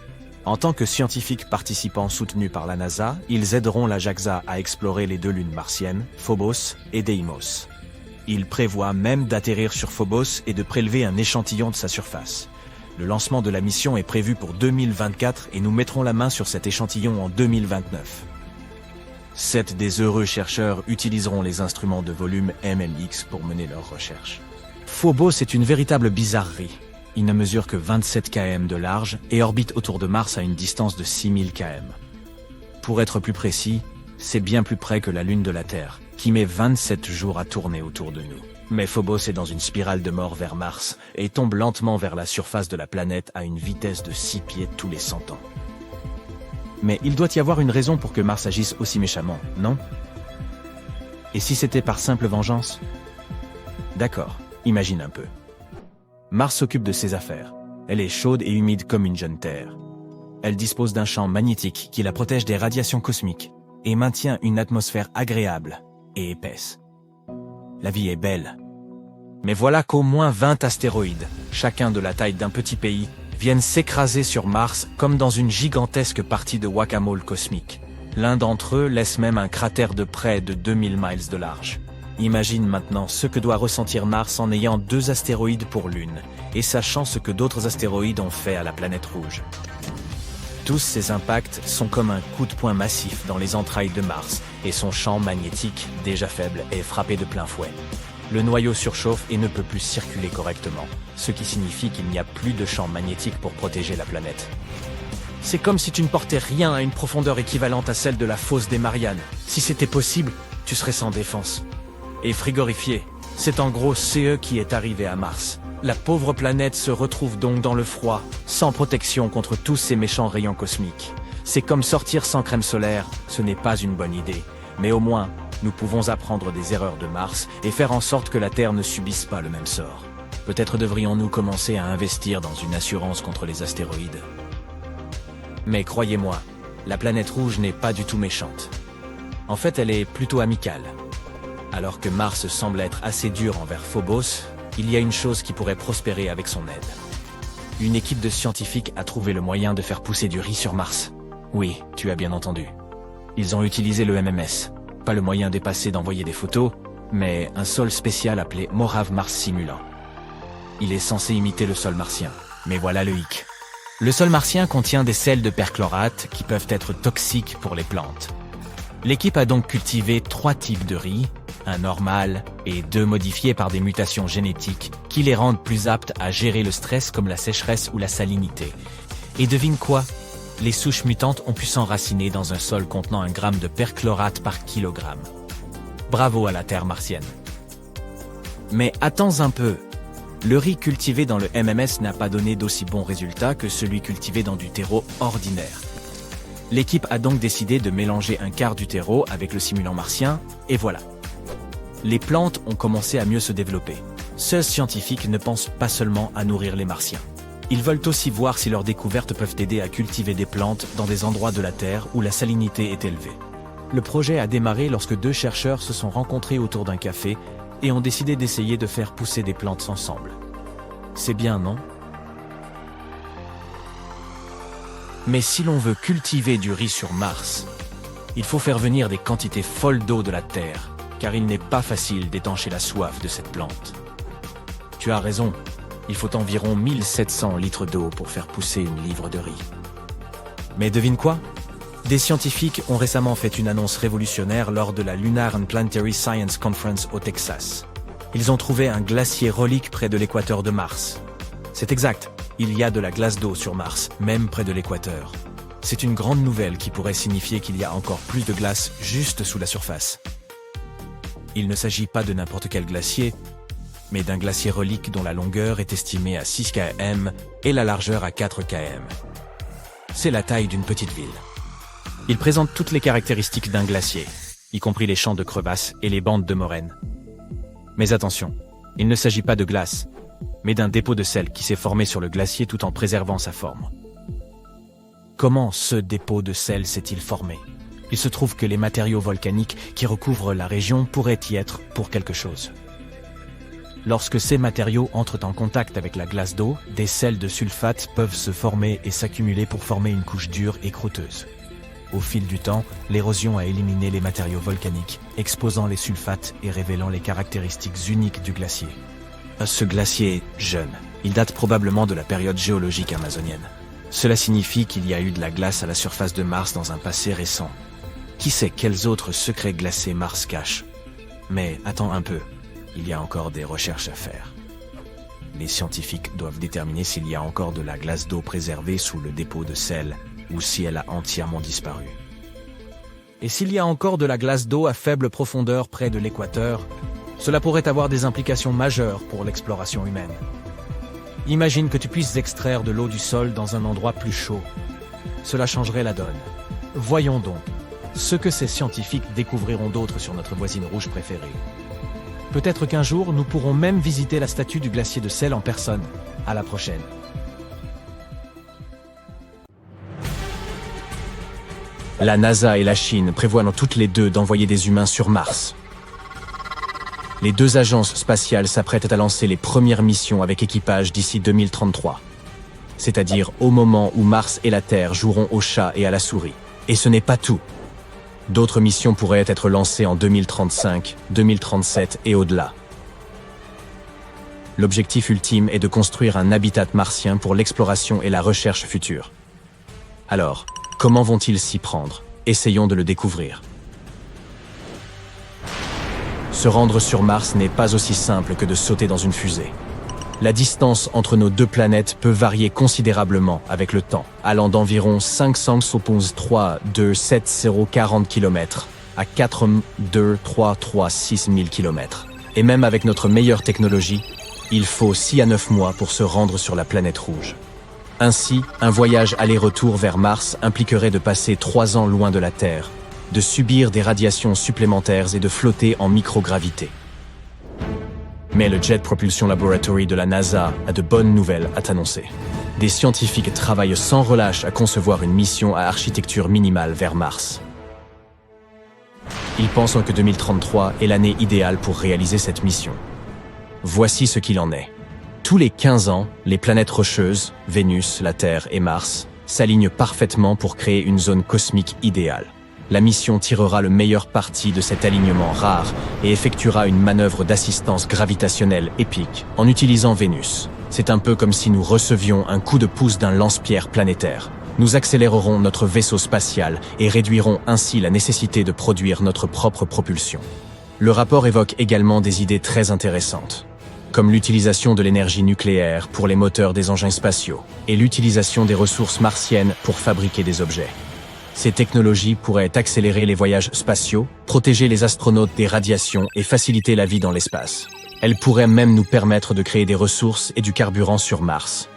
En tant que scientifiques participants soutenus par la NASA, ils aideront la JAXA à explorer les deux lunes martiennes, Phobos et Deimos. Ils prévoient même d'atterrir sur Phobos et de prélever un échantillon de sa surface. Le lancement de la mission est prévu pour 2024 et nous mettrons la main sur cet échantillon en 2029. 7 des heureux chercheurs utiliseront les instruments de volume MMX pour mener leurs recherches. Phobos est une véritable bizarrerie. Il ne mesure que 27 km de large et orbite autour de Mars à une distance de 6000 km. Pour être plus précis, c'est bien plus près que la Lune de la Terre, qui met 27 jours à tourner autour de nous. Mais Phobos est dans une spirale de mort vers Mars et tombe lentement vers la surface de la planète à une vitesse de 6 pieds tous les 100 ans. Mais il doit y avoir une raison pour que Mars agisse aussi méchamment, non? Et si c'était par simple vengeance? D'accord, imagine un peu. Mars s'occupe de ses affaires. Elle est chaude et humide comme une jeune Terre. Elle dispose d'un champ magnétique qui la protège des radiations cosmiques et maintient une atmosphère agréable et épaisse. La vie est belle. Mais voilà qu'au moins 20 astéroïdes, chacun de la taille d'un petit pays, viennent s'écraser sur Mars comme dans une gigantesque partie de whack-a-mole cosmique. L'un d'entre eux laisse même un cratère de près de 2000 miles de large. Imagine maintenant ce que doit ressentir Mars en ayant 2 astéroïdes pour Lune, et sachant ce que d'autres astéroïdes ont fait à la planète rouge. Tous ces impacts sont comme un coup de poing massif dans les entrailles de Mars, et son champ magnétique, déjà faible, est frappé de plein fouet. Le noyau surchauffe et ne peut plus circuler correctement, ce qui signifie qu'il n'y a plus de champ magnétique pour protéger la planète. C'est comme si tu ne portais rien à une profondeur équivalente à celle de la fosse des Mariannes. Si c'était possible, tu serais sans défense. Et frigorifié, c'est en gros CE qui est arrivé à Mars. La pauvre planète se retrouve donc dans le froid, sans protection contre tous ces méchants rayons cosmiques. C'est comme sortir sans crème solaire, ce n'est pas une bonne idée. Mais au moins, nous pouvons apprendre des erreurs de Mars et faire en sorte que la Terre ne subisse pas le même sort. Peut-être devrions-nous commencer à investir dans une assurance contre les astéroïdes. Mais croyez-moi, la planète rouge n'est pas du tout méchante. En fait, elle est plutôt amicale. Alors que Mars semble être assez dur envers Phobos, il y a une chose qui pourrait prospérer avec son aide. Une équipe de scientifiques a trouvé le moyen de faire pousser du riz sur Mars. Oui, tu as bien entendu. Ils ont utilisé le MMS. Pas le moyen dépassé d'envoyer des photos, mais un sol spécial appelé Morave Mars Simulant. Il est censé imiter le sol martien. Mais voilà le hic. Le sol martien contient des sels de perchlorate qui peuvent être toxiques pour les plantes. L'équipe a donc cultivé 3 types de riz, un normal et 2 modifiés par des mutations génétiques qui les rendent plus aptes à gérer le stress comme la sécheresse ou la salinité. Et devine quoi? Les souches mutantes ont pu s'enraciner dans un sol contenant 1 gramme de perchlorate par kilogramme. Bravo à la Terre martienne. Mais attends un peu. Le riz cultivé dans le MMS n'a pas donné d'aussi bons résultats que celui cultivé dans du terreau ordinaire. L'équipe a donc décidé de mélanger un quart du terreau avec le simulant martien, et voilà. Les plantes ont commencé à mieux se développer. Ces scientifiques ne pensent pas seulement à nourrir les martiens. Ils veulent aussi voir si leurs découvertes peuvent aider à cultiver des plantes dans des endroits de la Terre où la salinité est élevée. Le projet a démarré lorsque 2 chercheurs se sont rencontrés autour d'un café et ont décidé d'essayer de faire pousser des plantes ensemble. C'est bien, non? Mais si l'on veut cultiver du riz sur Mars, il faut faire venir des quantités folles d'eau de la Terre, car il n'est pas facile d'étancher la soif de cette plante. Tu as raison, il faut environ 1700 litres d'eau pour faire pousser une livre de riz. Mais devine quoi? Des scientifiques ont récemment fait une annonce révolutionnaire lors de la Lunar and Planetary Science Conference au Texas. Ils ont trouvé un glacier relique près de l'équateur de Mars. C'est exact, il y a de la glace d'eau sur Mars, même près de l'équateur. C'est une grande nouvelle qui pourrait signifier qu'il y a encore plus de glace juste sous la surface. Il ne s'agit pas de n'importe quel glacier, mais d'un glacier relique dont la longueur est estimée à 6 km et la largeur à 4 km. C'est la taille d'une petite ville. Il présente toutes les caractéristiques d'un glacier, y compris les champs de crevasses et les bandes de moraines. Mais attention, il ne s'agit pas de glace, mais d'un dépôt de sel qui s'est formé sur le glacier tout en préservant sa forme. Comment ce dépôt de sel s'est-il formé? Il se trouve que les matériaux volcaniques qui recouvrent la région pourraient y être pour quelque chose. Lorsque ces matériaux entrent en contact avec la glace d'eau, des sels de sulfate peuvent se former et s'accumuler pour former une couche dure et croûteuse. Au fil du temps, l'érosion a éliminé les matériaux volcaniques, exposant les sulfates et révélant les caractéristiques uniques du glacier. Ce glacier est jeune. Il date probablement de la période géologique amazonienne. Cela signifie qu'il y a eu de la glace à la surface de Mars dans un passé récent. Qui sait quels autres secrets glacés Mars cache? Mais attends un peu, il y a encore des recherches à faire. Les scientifiques doivent déterminer s'il y a encore de la glace d'eau préservée sous le dépôt de sel ou si elle a entièrement disparu. Et s'il y a encore de la glace d'eau à faible profondeur près de l'équateur, cela pourrait avoir des implications majeures pour l'exploration humaine. Imagine que tu puisses extraire de l'eau du sol dans un endroit plus chaud. Cela changerait la donne. Voyons donc ce que ces scientifiques découvriront d'autre sur notre voisine rouge préférée. Peut-être qu'un jour, nous pourrons même visiter la statue du glacier de sel en personne. À la prochaine. La NASA et la Chine prévoient dans toutes les deux d'envoyer des humains sur Mars. Les 2 agences spatiales s'apprêtent à lancer les premières missions avec équipage d'ici 2033. C'est-à-dire au moment où Mars et la Terre joueront au chat et à la souris. Et ce n'est pas tout. D'autres missions pourraient être lancées en 2035, 2037 et au-delà. L'objectif ultime est de construire un habitat martien pour l'exploration et la recherche future. Alors, comment vont-ils s'y prendre? Essayons de le découvrir. Se rendre sur Mars n'est pas aussi simple que de sauter dans une fusée. La distance entre nos deux planètes peut varier considérablement avec le temps, allant d'environ 573,27040 km à 4,2336 km. Et même avec notre meilleure technologie, il faut 6 à 9 mois pour se rendre sur la planète rouge. Ainsi, un voyage aller-retour vers Mars impliquerait de passer 3 ans loin de la Terre, de subir des radiations supplémentaires et de flotter en microgravité. Mais le Jet Propulsion Laboratory de la NASA a de bonnes nouvelles à t'annoncer. Des scientifiques travaillent sans relâche à concevoir une mission à architecture minimale vers Mars. Ils pensent que 2033 est l'année idéale pour réaliser cette mission. Voici ce qu'il en est. Tous les 15 ans, les planètes rocheuses, Vénus, la Terre et Mars, s'alignent parfaitement pour créer une zone cosmique idéale. La mission tirera le meilleur parti de cet alignement rare et effectuera une manœuvre d'assistance gravitationnelle épique en utilisant Vénus. C'est un peu comme si nous recevions un coup de pouce d'un lance-pierre planétaire. Nous accélérerons notre vaisseau spatial et réduirons ainsi la nécessité de produire notre propre propulsion. Le rapport évoque également des idées très intéressantes, comme l'utilisation de l'énergie nucléaire pour les moteurs des engins spatiaux et l'utilisation des ressources martiennes pour fabriquer des objets. Ces technologies pourraient accélérer les voyages spatiaux, protéger les astronautes des radiations et faciliter la vie dans l'espace. Elles pourraient même nous permettre de créer des ressources et du carburant sur Mars.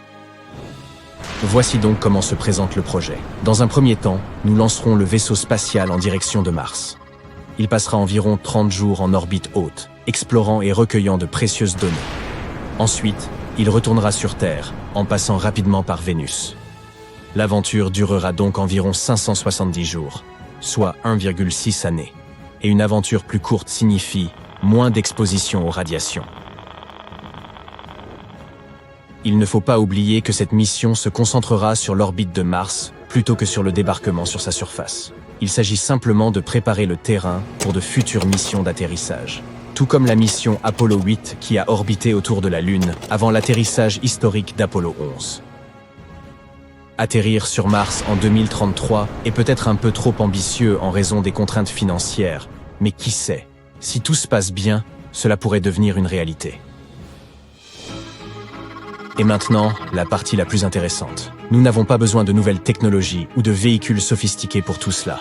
Voici donc comment se présente le projet. Dans un premier temps, nous lancerons le vaisseau spatial en direction de Mars. Il passera environ 30 jours en orbite haute, explorant et recueillant de précieuses données. Ensuite, il retournera sur Terre, en passant rapidement par Vénus. L'aventure durera donc environ 570 jours, soit 1,6 années. Et une aventure plus courte signifie moins d'exposition aux radiations. Il ne faut pas oublier que cette mission se concentrera sur l'orbite de Mars plutôt que sur le débarquement sur sa surface. Il s'agit simplement de préparer le terrain pour de futures missions d'atterrissage. Tout comme la mission Apollo 8 qui a orbité autour de la Lune avant l'atterrissage historique d'Apollo 11. Atterrir sur Mars en 2033 est peut-être un peu trop ambitieux en raison des contraintes financières, mais qui sait, si tout se passe bien, cela pourrait devenir une réalité. Et maintenant, la partie la plus intéressante. Nous n'avons pas besoin de nouvelles technologies ou de véhicules sophistiqués pour tout cela.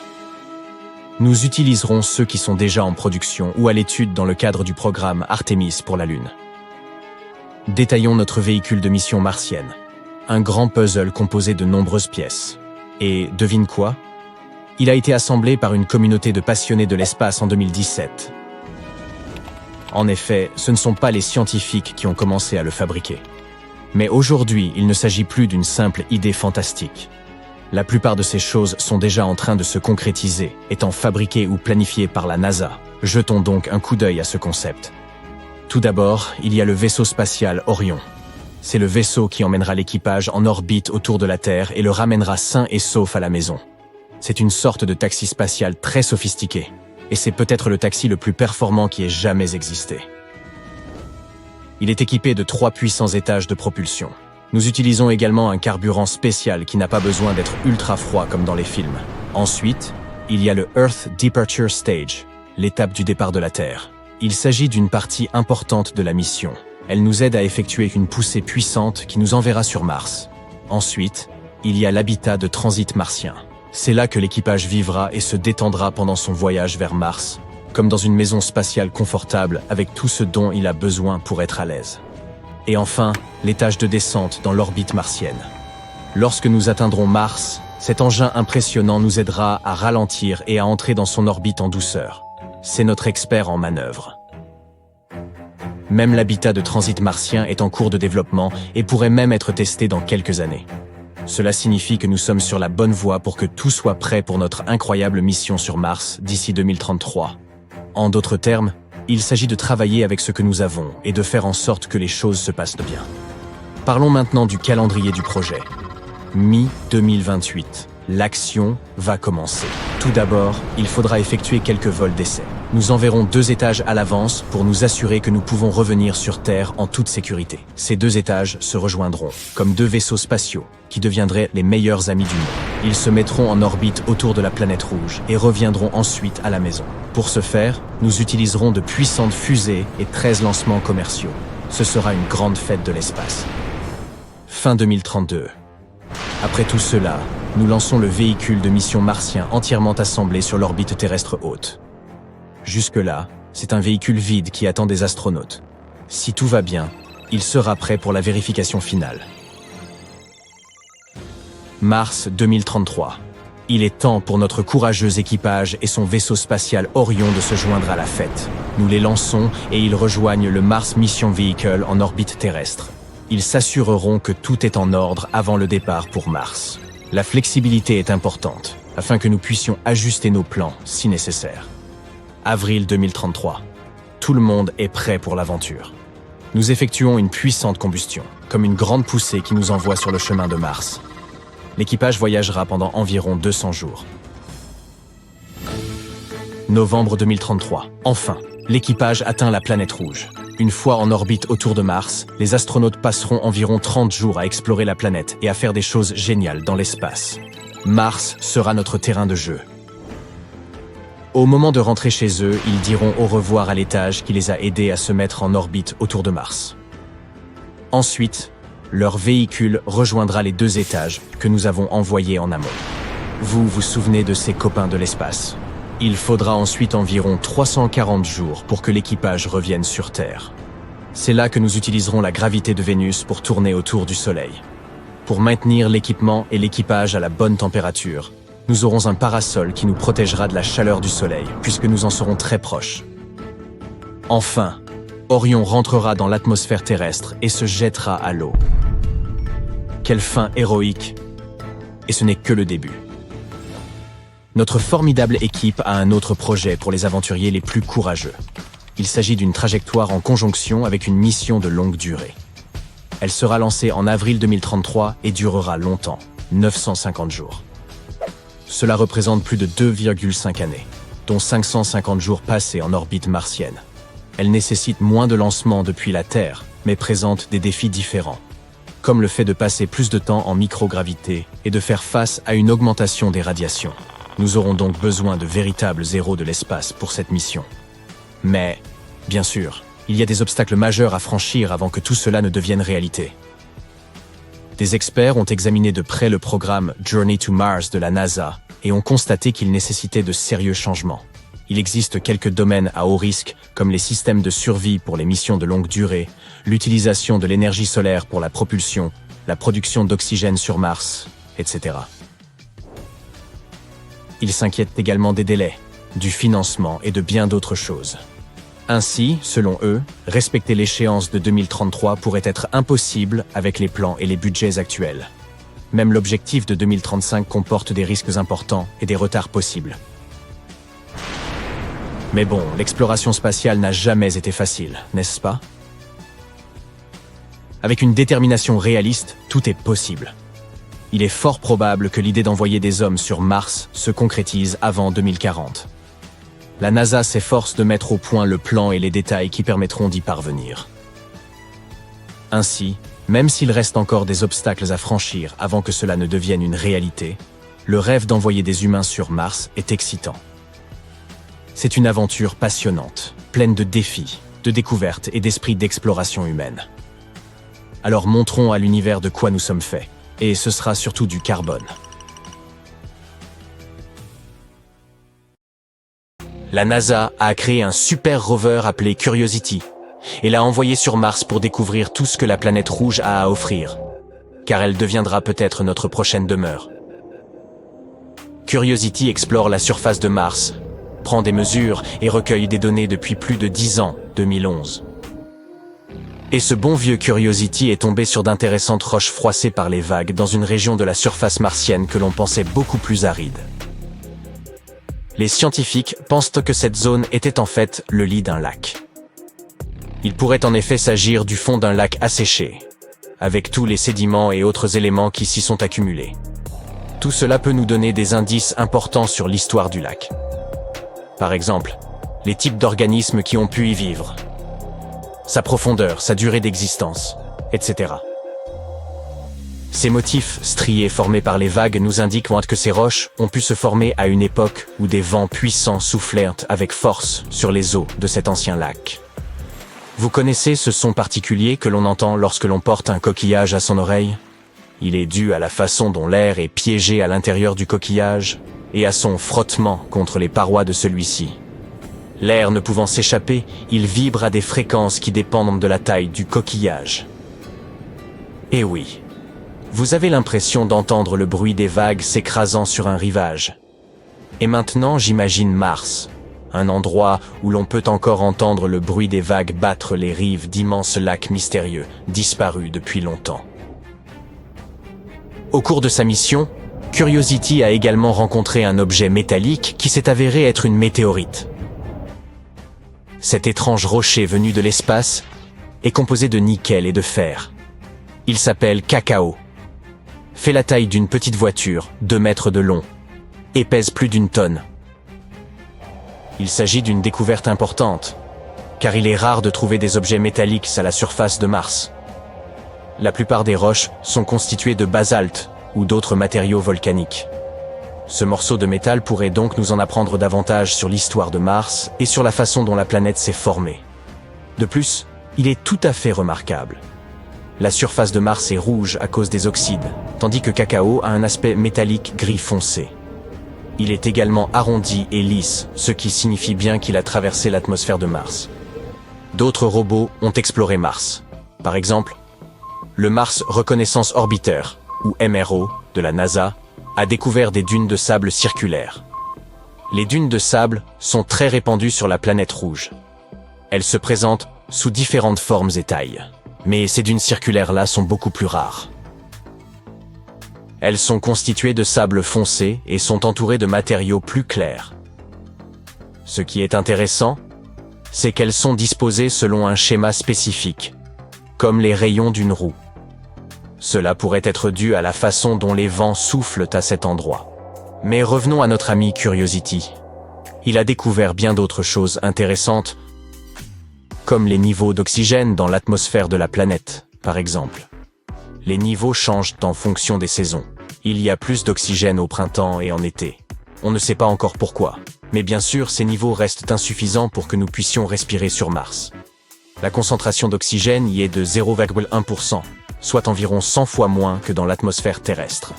Nous utiliserons ceux qui sont déjà en production ou à l'étude dans le cadre du programme Artemis pour la Lune. Détaillons notre véhicule de mission martienne. Un grand puzzle composé de nombreuses pièces. Et devine quoi? Il a été assemblé par une communauté de passionnés de l'espace en 2017. En effet, ce ne sont pas les scientifiques qui ont commencé à le fabriquer. Mais aujourd'hui, il ne s'agit plus d'une simple idée fantastique. La plupart de ces choses sont déjà en train de se concrétiser, étant fabriquées ou planifiées par la NASA. Jetons donc un coup d'œil à ce concept. Tout d'abord, il y a le vaisseau spatial Orion. C'est le vaisseau qui emmènera l'équipage en orbite autour de la Terre et le ramènera sain et sauf à la maison. C'est une sorte de taxi spatial très sophistiqué, et c'est peut-être le taxi le plus performant qui ait jamais existé. Il est équipé de 3 puissants étages de propulsion. Nous utilisons également un carburant spécial qui n'a pas besoin d'être ultra froid comme dans les films. Ensuite, il y a le Earth Departure Stage, l'étape du départ de la Terre. Il s'agit d'une partie importante de la mission. Elle nous aide à effectuer une poussée puissante qui nous enverra sur Mars. Ensuite, il y a l'habitat de transit martien. C'est là que l'équipage vivra et se détendra pendant son voyage vers Mars, comme dans une maison spatiale confortable avec tout ce dont il a besoin pour être à l'aise. Et enfin, l'étage de descente dans l'orbite martienne. Lorsque nous atteindrons Mars, cet engin impressionnant nous aidera à ralentir et à entrer dans son orbite en douceur. C'est notre expert en manœuvre. Même l'habitat de transit martien est en cours de développement et pourrait même être testé dans quelques années. Cela signifie que nous sommes sur la bonne voie pour que tout soit prêt pour notre incroyable mission sur Mars d'ici 2033. En d'autres termes, il s'agit de travailler avec ce que nous avons et de faire en sorte que les choses se passent bien. Parlons maintenant du calendrier du projet. Mi-2028. L'action va commencer. Tout d'abord, il faudra effectuer quelques vols d'essai. Nous enverrons 2 étages à l'avance pour nous assurer que nous pouvons revenir sur Terre en toute sécurité. Ces 2 étages se rejoindront, comme 2 vaisseaux spatiaux, qui deviendraient les meilleurs amis du monde. Ils se mettront en orbite autour de la planète rouge et reviendront ensuite à la maison. Pour ce faire, nous utiliserons de puissantes fusées et 13 lancements commerciaux. Ce sera une grande fête de l'espace. Fin 2032. Après tout cela, nous lançons le véhicule de mission martien entièrement assemblé sur l'orbite terrestre haute. Jusque-là, c'est un véhicule vide qui attend des astronautes. Si tout va bien, il sera prêt pour la vérification finale. Mars 2033. Il est temps pour notre courageux équipage et son vaisseau spatial Orion de se joindre à la fête. Nous les lançons et ils rejoignent le Mars Mission Vehicle en orbite terrestre. Ils s'assureront que tout est en ordre avant le départ pour Mars. La flexibilité est importante, afin que nous puissions ajuster nos plans si nécessaire. Avril 2033. Tout le monde est prêt pour l'aventure. Nous effectuons une puissante combustion, comme une grande poussée qui nous envoie sur le chemin de Mars. L'équipage voyagera pendant environ 200 jours. Novembre 2033. Enfin, l'équipage atteint la planète rouge. Une fois en orbite autour de Mars, les astronautes passeront environ 30 jours à explorer la planète et à faire des choses géniales dans l'espace. Mars sera notre terrain de jeu. Au moment de rentrer chez eux, ils diront au revoir à l'étage qui les a aidés à se mettre en orbite autour de Mars. Ensuite, leur véhicule rejoindra les 2 étages que nous avons envoyés en amont. Vous vous souvenez de ces copains de l'espace? Il faudra ensuite environ 340 jours pour que l'équipage revienne sur Terre. C'est là que nous utiliserons la gravité de Vénus pour tourner autour du Soleil. Pour maintenir l'équipement et l'équipage à la bonne température, nous aurons un parasol qui nous protégera de la chaleur du Soleil, puisque nous en serons très proches. Enfin, Orion rentrera dans l'atmosphère terrestre et se jettera à l'eau. Quelle fin héroïque! Et ce n'est que le début. Notre formidable équipe a un autre projet pour les aventuriers les plus courageux. Il s'agit d'une trajectoire en conjonction avec une mission de longue durée. Elle sera lancée en avril 2033 et durera longtemps, 950 jours. Cela représente plus de 2,5 années, dont 550 jours passés en orbite martienne. Elle nécessite moins de lancements depuis la Terre, mais présente des défis différents, comme le fait de passer plus de temps en microgravité et de faire face à une augmentation des radiations. Nous aurons donc besoin de véritables héros de l'espace pour cette mission. Mais, bien sûr, il y a des obstacles majeurs à franchir avant que tout cela ne devienne réalité. Des experts ont examiné de près le programme Journey to Mars de la NASA et ont constaté qu'il nécessitait de sérieux changements. Il existe quelques domaines à haut risque, comme les systèmes de survie pour les missions de longue durée, l'utilisation de l'énergie solaire pour la propulsion, la production d'oxygène sur Mars, etc. Ils s'inquiètent également des délais, du financement et de bien d'autres choses. Ainsi, selon eux, respecter l'échéance de 2033 pourrait être impossible avec les plans et les budgets actuels. Même l'objectif de 2035 comporte des risques importants et des retards possibles. Mais bon, l'exploration spatiale n'a jamais été facile, n'est-ce pas? Avec une détermination réaliste, tout est possible. Il est fort probable que l'idée d'envoyer des hommes sur Mars se concrétise avant 2040. La NASA s'efforce de mettre au point le plan et les détails qui permettront d'y parvenir. Ainsi, même s'il reste encore des obstacles à franchir avant que cela ne devienne une réalité, le rêve d'envoyer des humains sur Mars est excitant. C'est une aventure passionnante, pleine de défis, de découvertes et d'esprit d'exploration humaine. Alors montrons à l'univers de quoi nous sommes faits, et ce sera surtout du carbone. La NASA a créé un super rover appelé Curiosity et l'a envoyé sur Mars pour découvrir tout ce que la planète rouge a à offrir, car elle deviendra peut-être notre prochaine demeure. Curiosity explore la surface de Mars, prend des mesures et recueille des données depuis plus de 10 ans, 2011. Et ce bon vieux Curiosity est tombé sur d'intéressantes roches froissées par les vagues dans une région de la surface martienne que l'on pensait beaucoup plus aride. Les scientifiques pensent que cette zone était en fait le lit d'un lac. Il pourrait en effet s'agir du fond d'un lac asséché, avec tous les sédiments et autres éléments qui s'y sont accumulés. Tout cela peut nous donner des indices importants sur l'histoire du lac. Par exemple, les types d'organismes qui ont pu y vivre, sa profondeur, sa durée d'existence, etc. Ces motifs striés formés par les vagues nous indiquent que ces roches ont pu se former à une époque où des vents puissants soufflèrent avec force sur les eaux de cet ancien lac. Vous connaissez ce son particulier que l'on entend lorsque l'on porte un coquillage à son oreille? Il est dû à la façon dont l'air est piégé à l'intérieur du coquillage et à son frottement contre les parois de celui-ci. L'air ne pouvant s'échapper, il vibre à des fréquences qui dépendent de la taille du coquillage. Et oui, vous avez l'impression d'entendre le bruit des vagues s'écrasant sur un rivage. Et maintenant, j'imagine Mars, un endroit où l'on peut encore entendre le bruit des vagues battre les rives d'immenses lacs mystérieux, disparus depuis longtemps. Au cours de sa mission, Curiosity a également rencontré un objet métallique qui s'est avéré être une météorite. Cet étrange rocher venu de l'espace est composé de nickel et de fer. Il s'appelle Cacao, fait la taille d'une petite voiture, 2 mètres de long, et pèse plus d'1 tonne. Il s'agit d'une découverte importante, car il est rare de trouver des objets métalliques à la surface de Mars. La plupart des roches sont constituées de basalte ou d'autres matériaux volcaniques. Ce morceau de métal pourrait donc nous en apprendre davantage sur l'histoire de Mars et sur la façon dont la planète s'est formée. De plus, il est tout à fait remarquable. La surface de Mars est rouge à cause des oxydes, tandis que Cacao a un aspect métallique gris foncé. Il est également arrondi et lisse, ce qui signifie bien qu'il a traversé l'atmosphère de Mars. D'autres robots ont exploré Mars. Par exemple, le Mars Reconnaissance Orbiter, ou MRO, de la NASA, a découvert des dunes de sable circulaires. Les dunes de sable sont très répandues sur la planète rouge. Elles se présentent sous différentes formes et tailles, mais ces dunes circulaires-là sont beaucoup plus rares. Elles sont constituées de sable foncé et sont entourées de matériaux plus clairs. Ce qui est intéressant, c'est qu'elles sont disposées selon un schéma spécifique, comme les rayons d'une roue. Cela pourrait être dû à la façon dont les vents soufflent à cet endroit. Mais revenons à notre ami Curiosity. Il a découvert bien d'autres choses intéressantes, comme les niveaux d'oxygène dans l'atmosphère de la planète, par exemple. Les niveaux changent en fonction des saisons. Il y a plus d'oxygène au printemps et en été. On ne sait pas encore pourquoi, mais bien sûr ces niveaux restent insuffisants pour que nous puissions respirer sur Mars. La concentration d'oxygène y est de 0,1%, soit environ 100 fois moins que dans l'atmosphère terrestre.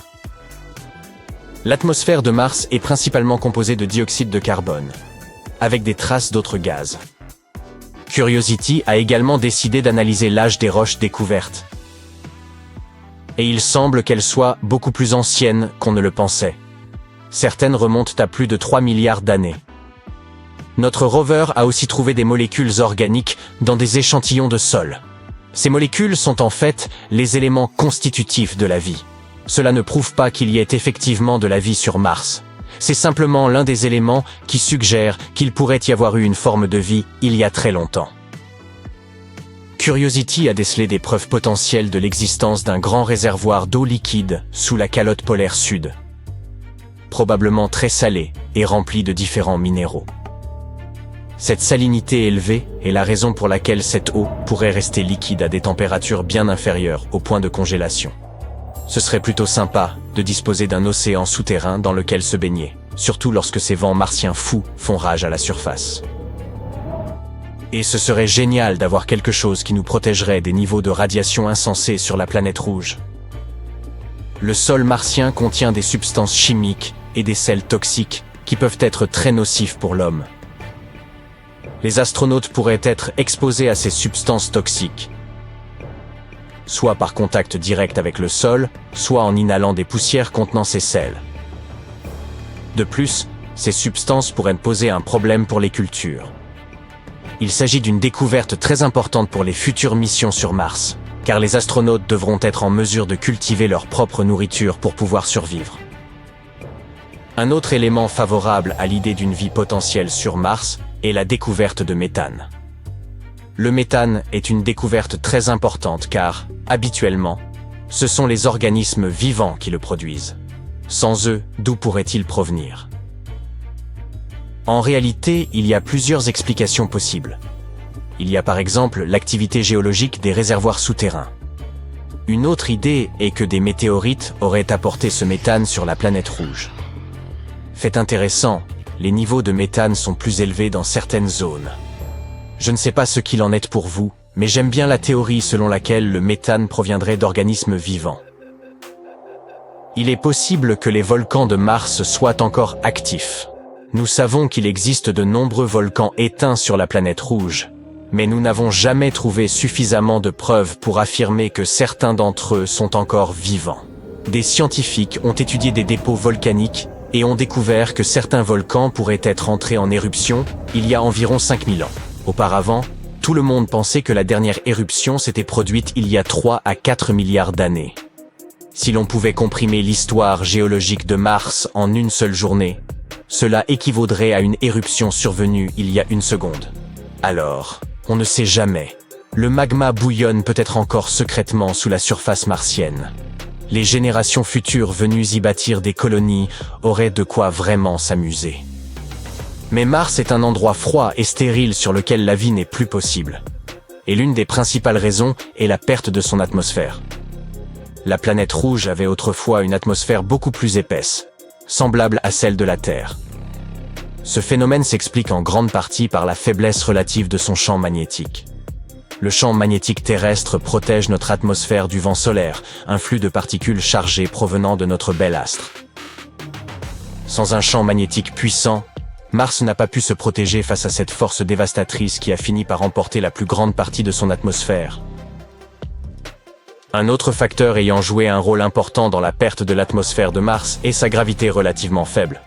L'atmosphère de Mars est principalement composée de dioxyde de carbone, avec des traces d'autres gaz. Curiosity a également décidé d'analyser l'âge des roches découvertes. Et il semble qu'elles soient beaucoup plus anciennes qu'on ne le pensait. Certaines remontent à plus de 3 milliards d'années. Notre rover a aussi trouvé des molécules organiques dans des échantillons de sol. Ces molécules sont en fait les éléments constitutifs de la vie. Cela ne prouve pas qu'il y ait effectivement de la vie sur Mars. C'est simplement l'un des éléments qui suggère qu'il pourrait y avoir eu une forme de vie il y a très longtemps. Curiosity a décelé des preuves potentielles de l'existence d'un grand réservoir d'eau liquide sous la calotte polaire sud, probablement très salé et rempli de différents minéraux. Cette salinité élevée est la raison pour laquelle cette eau pourrait rester liquide à des températures bien inférieures au point de congélation. Ce serait plutôt sympa de disposer d'un océan souterrain dans lequel se baigner, surtout lorsque ces vents martiens fous font rage à la surface. Et ce serait génial d'avoir quelque chose qui nous protégerait des niveaux de radiation insensés sur la planète rouge. Le sol martien contient des substances chimiques et des sels toxiques qui peuvent être très nocifs pour l'homme. Les astronautes pourraient être exposés à ces substances toxiques, soit par contact direct avec le sol, soit en inhalant des poussières contenant ces sels. De plus, ces substances pourraient poser un problème pour les cultures. Il s'agit d'une découverte très importante pour les futures missions sur Mars, car les astronautes devront être en mesure de cultiver leur propre nourriture pour pouvoir survivre. Un autre élément favorable à l'idée d'une vie potentielle sur Mars est la découverte de méthane. Le méthane est une découverte très importante car, habituellement, ce sont les organismes vivants qui le produisent. Sans eux, d'où pourraient-ils provenir? En réalité, il y a plusieurs explications possibles. Il y a par exemple l'activité géologique des réservoirs souterrains. Une autre idée est que des météorites auraient apporté ce méthane sur la planète rouge. Fait intéressant, les niveaux de méthane sont plus élevés dans certaines zones. Je ne sais pas ce qu'il en est pour vous, mais j'aime bien la théorie selon laquelle le méthane proviendrait d'organismes vivants. Il est possible que les volcans de Mars soient encore actifs. Nous savons qu'il existe de nombreux volcans éteints sur la planète rouge, mais nous n'avons jamais trouvé suffisamment de preuves pour affirmer que certains d'entre eux sont encore vivants. Des scientifiques ont étudié des dépôts volcaniques et ont découvert que certains volcans pourraient être entrés en éruption il y a environ 5000 ans. Auparavant, tout le monde pensait que la dernière éruption s'était produite il y a 3 à 4 milliards d'années. Si l'on pouvait comprimer l'histoire géologique de Mars en une seule journée, cela équivaudrait à une éruption survenue il y a une seconde. Alors, on ne sait jamais. Le magma bouillonne peut-être encore secrètement sous la surface martienne. Les générations futures venues y bâtir des colonies auraient de quoi vraiment s'amuser. Mais Mars est un endroit froid et stérile sur lequel la vie n'est plus possible. Et l'une des principales raisons est la perte de son atmosphère. La planète rouge avait autrefois une atmosphère beaucoup plus épaisse, semblable à celle de la Terre. Ce phénomène s'explique en grande partie par la faiblesse relative de son champ magnétique. Le champ magnétique terrestre protège notre atmosphère du vent solaire, un flux de particules chargées provenant de notre bel astre. Sans un champ magnétique puissant, Mars n'a pas pu se protéger face à cette force dévastatrice qui a fini par emporter la plus grande partie de son atmosphère. Un autre facteur ayant joué un rôle important dans la perte de l'atmosphère de Mars est sa gravité relativement faible.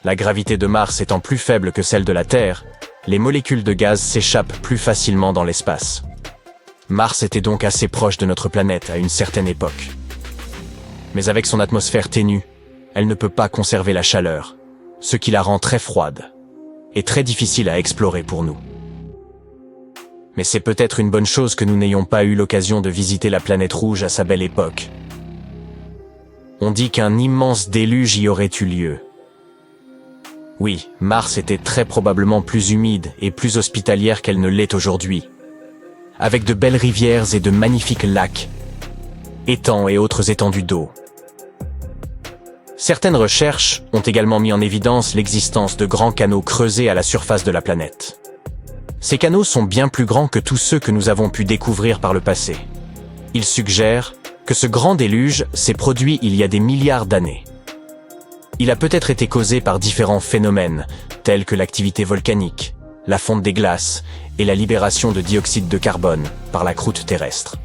La gravité de Mars étant plus faible que celle de la Terre, les molécules de gaz s'échappent plus facilement dans l'espace. Mars était donc assez proche de notre planète à une certaine époque. Mais avec son atmosphère ténue, elle ne peut pas conserver la chaleur, ce qui la rend très froide et très difficile à explorer pour nous. Mais c'est peut-être une bonne chose que nous n'ayons pas eu l'occasion de visiter la planète rouge à sa belle époque. On dit qu'un immense déluge y aurait eu lieu. Oui, Mars était très probablement plus humide et plus hospitalière qu'elle ne l'est aujourd'hui, avec de belles rivières et de magnifiques lacs, étangs et autres étendues d'eau. Certaines recherches ont également mis en évidence l'existence de grands canaux creusés à la surface de la planète. Ces canaux sont bien plus grands que tous ceux que nous avons pu découvrir par le passé. Ils suggèrent que ce grand déluge s'est produit il y a des milliards d'années. Il a peut-être été causé par différents phénomènes, tels que l'activité volcanique, la fonte des glaces et la libération de dioxyde de carbone par la croûte terrestre.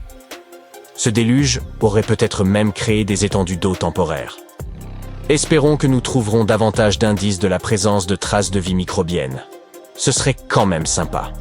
Ce déluge aurait peut-être même créé des étendues d'eau temporaires. Espérons que nous trouverons davantage d'indices de la présence de traces de vie microbienne. Ce serait quand même sympa.